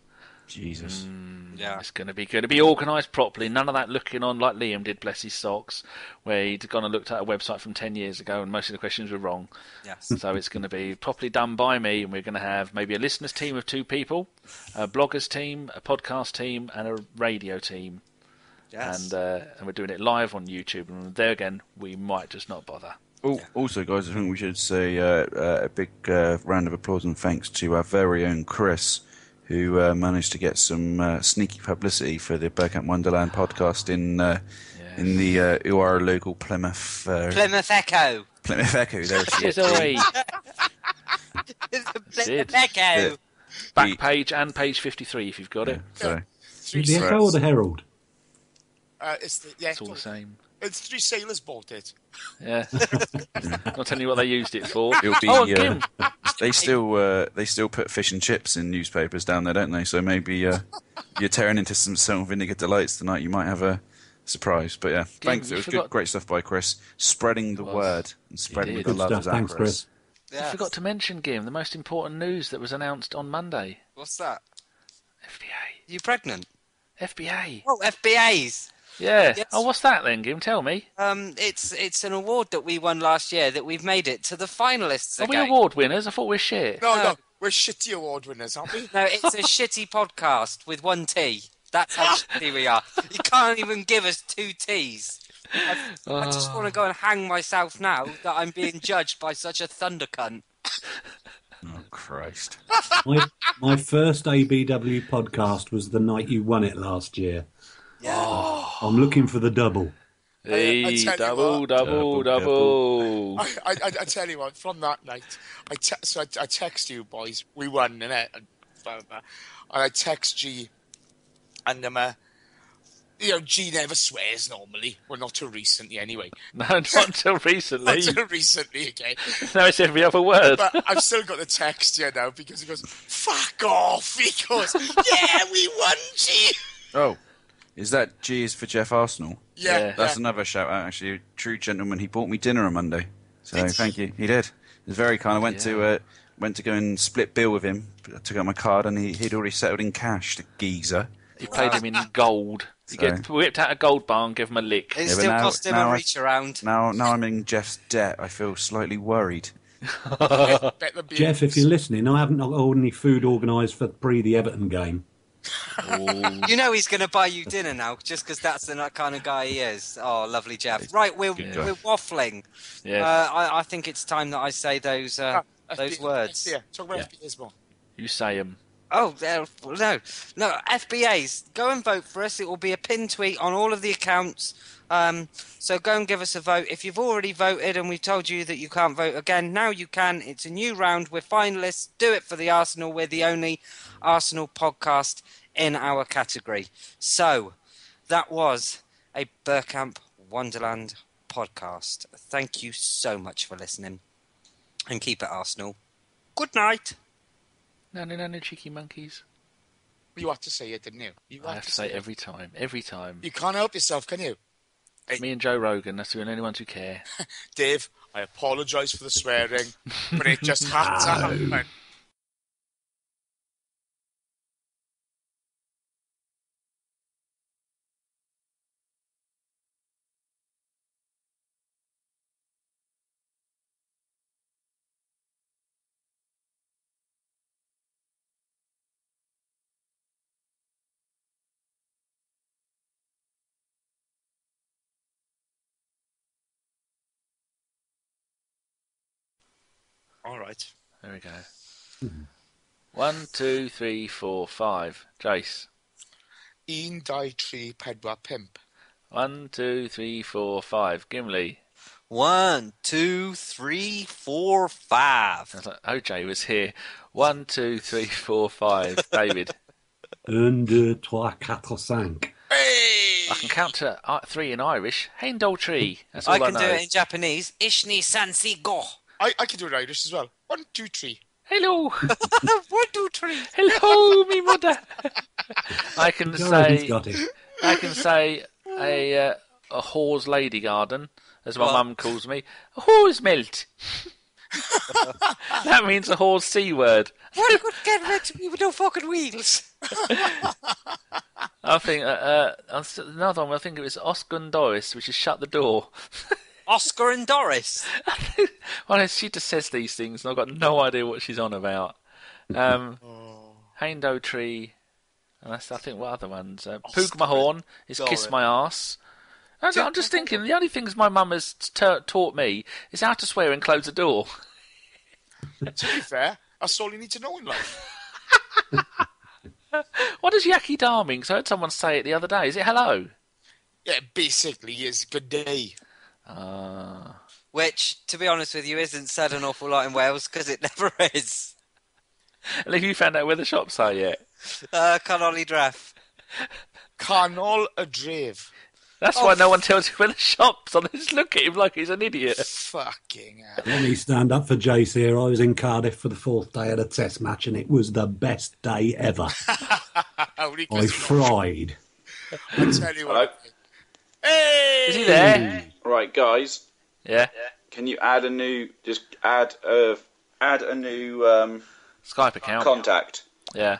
Jesus. Yeah. It's going to be good. It'll be organised properly. None of that looking on like Liam did, bless his socks, where he'd gone and looked at a website from 10 years ago and most of the questions were wrong. Yes. So it's going to be properly done by me, and we're going to have maybe a listeners team of 2 people, a bloggers team, a podcast team, and a radio team. Yes. And we're doing it live on YouTube. And there again, we might just not bother. Also, guys, I think we should say a big round of applause and thanks to our very own Chris, who managed to get some sneaky publicity for the Bergkamp Wonderland podcast in the who are local Plymouth Echo. Plymouth Echo. There she is. Cheers, oi. Plymouth Echo. Back page and page 53 if you've got it. So, The Echo or the Herald? It's It's all the same. It's 3 sailors bought it. Yeah. Not telling you what they used it for. it'll be. Oh, Kim. They still put fish and chips in newspapers down there, don't they? So maybe you're tearing into some Salt Vinegar Delights tonight. You might have a surprise. But yeah, thanks. you It was forgot- good, great stuff by Chris, spreading the word and spreading did. the Good love stuff. as our Thanks, Chris. I forgot to mention, Gim, the most important news that was announced on Monday. What's that? FBA. You pregnant? FBA. Oh, FBAs. Yeah. Yes. Oh, what's that then, Gim? Tell me. It's an award that we won last year that we've made it to the finalists Are we again. award winners? I thought we were shit. No, we're shitty award winners, aren't we? No, it's a shitty podcast with 1 T. That's how shitty we are. You can't even give us 2 T's. I just want to go and hang myself now that I'm being judged by such a thunder cunt. Oh Christ! My first ABW podcast was the night you won it last year. Yeah. I'm looking for the double. Hey, I tell you double, what. double. I tell you what, from that night, I text you boys, we won, innit? And I text G, and G never swears normally. Well, not till recently, anyway. No, not until recently. Not till recently, okay. No, it's every other word. But I've still got the text here now because he goes, "Fuck off!" He goes, "Yeah, we won, G." Oh, is that G is for Jeff Arsenal? Yeah, That's another shout out, actually. A true gentleman. He bought me dinner on Monday. So thank you. He did. It was very kind. I went to go and split bill with him. I took out my card and he'd already settled in cash, the geezer. He paid him in gold. He whipped out a gold bar and gave him a lick. It Yeah, but still now- cost him now a I- reach around. Now I'm in Jeff's debt. I feel slightly worried. Bet the Jeff, if you're listening, I haven't got any food organised for the Everton game. Oh, You know he's going to buy you dinner now, just because that's the kind of guy he is. Oh, lovely Jeff. Right, we're waffling. yes. I think it's time that I say those words. Yeah, talk about Yeah. FBAs more. You say them. Oh, no. FBAs, go and vote for us. It will be a pinned tweet on all of the accounts. So go and give us a vote. If you've already voted and we've told you that you can't vote again, now you can. It's a new round. We're finalists. Do it for the Arsenal. We're the only Arsenal podcast in our category. So that was a Bergkamp Wonderland podcast. Thank you so much for listening. And keep it Arsenal. Good night. No, cheeky monkeys. You had to say it, didn't you? I have to say it every time. Every time. You can't help yourself, can you? Me and Joe Rogan, that's the only ones who care. Dave, I apologise for the swearing, but it just had to happen. All right. There we go. 1, 2, 3, 4, 5. Jace. 1, 2, 3, 4, 5. 1, 2, 3, 4, 5. Gimli. 1, 2, 3, 4, 5. I was like, OJ was here. 1, 2, 3, 4, 5. David. 1, 2, 3, 4, 5. Hey! I can count to 3 in Irish. Heindol tree. That's all I I can know. do it in Japanese. Ishni sansi go. I can do it Irish as well. 1, 2, 3. Hello. 1, 2, 3. Hello, me mother. I can Jordan's say. got it. I can say a whore's lady garden, as my mum calls me. A whore's melt. That means a whore's C word. What could get rid of me with no fucking wheels? I think another one. I think it was Osgundoris, which is shut the door. Oscar and Doris. Well, she just says these things, and I've got no idea what she's on about. Haindo tree. And that's, I think, what other ones? Poog my horn is kiss my arse. And I'm just thinking, the only things my mum has taught me is how to swear and close the door. To be fair, that's all you need to know in life. What does yaki da mean? 'Cause I heard someone say it the other day. Is it hello? Yeah, basically, it's good day. Which, to be honest with you, isn't said an awful lot in Wales because it never is. And have you found out where the shops are yet? Canoli Dreff. Canol a dref. That's why no one tells you where the shops are. They just look at him like he's an idiot. Fucking hell. Let me stand up for Jace here. I was in Cardiff for the 4th day of the test match and it was the best day ever. I fried. I tell you what. Hey! Is he there? Right, guys. Yeah. Can you add a new? Just add a new Skype account. contact. Yeah.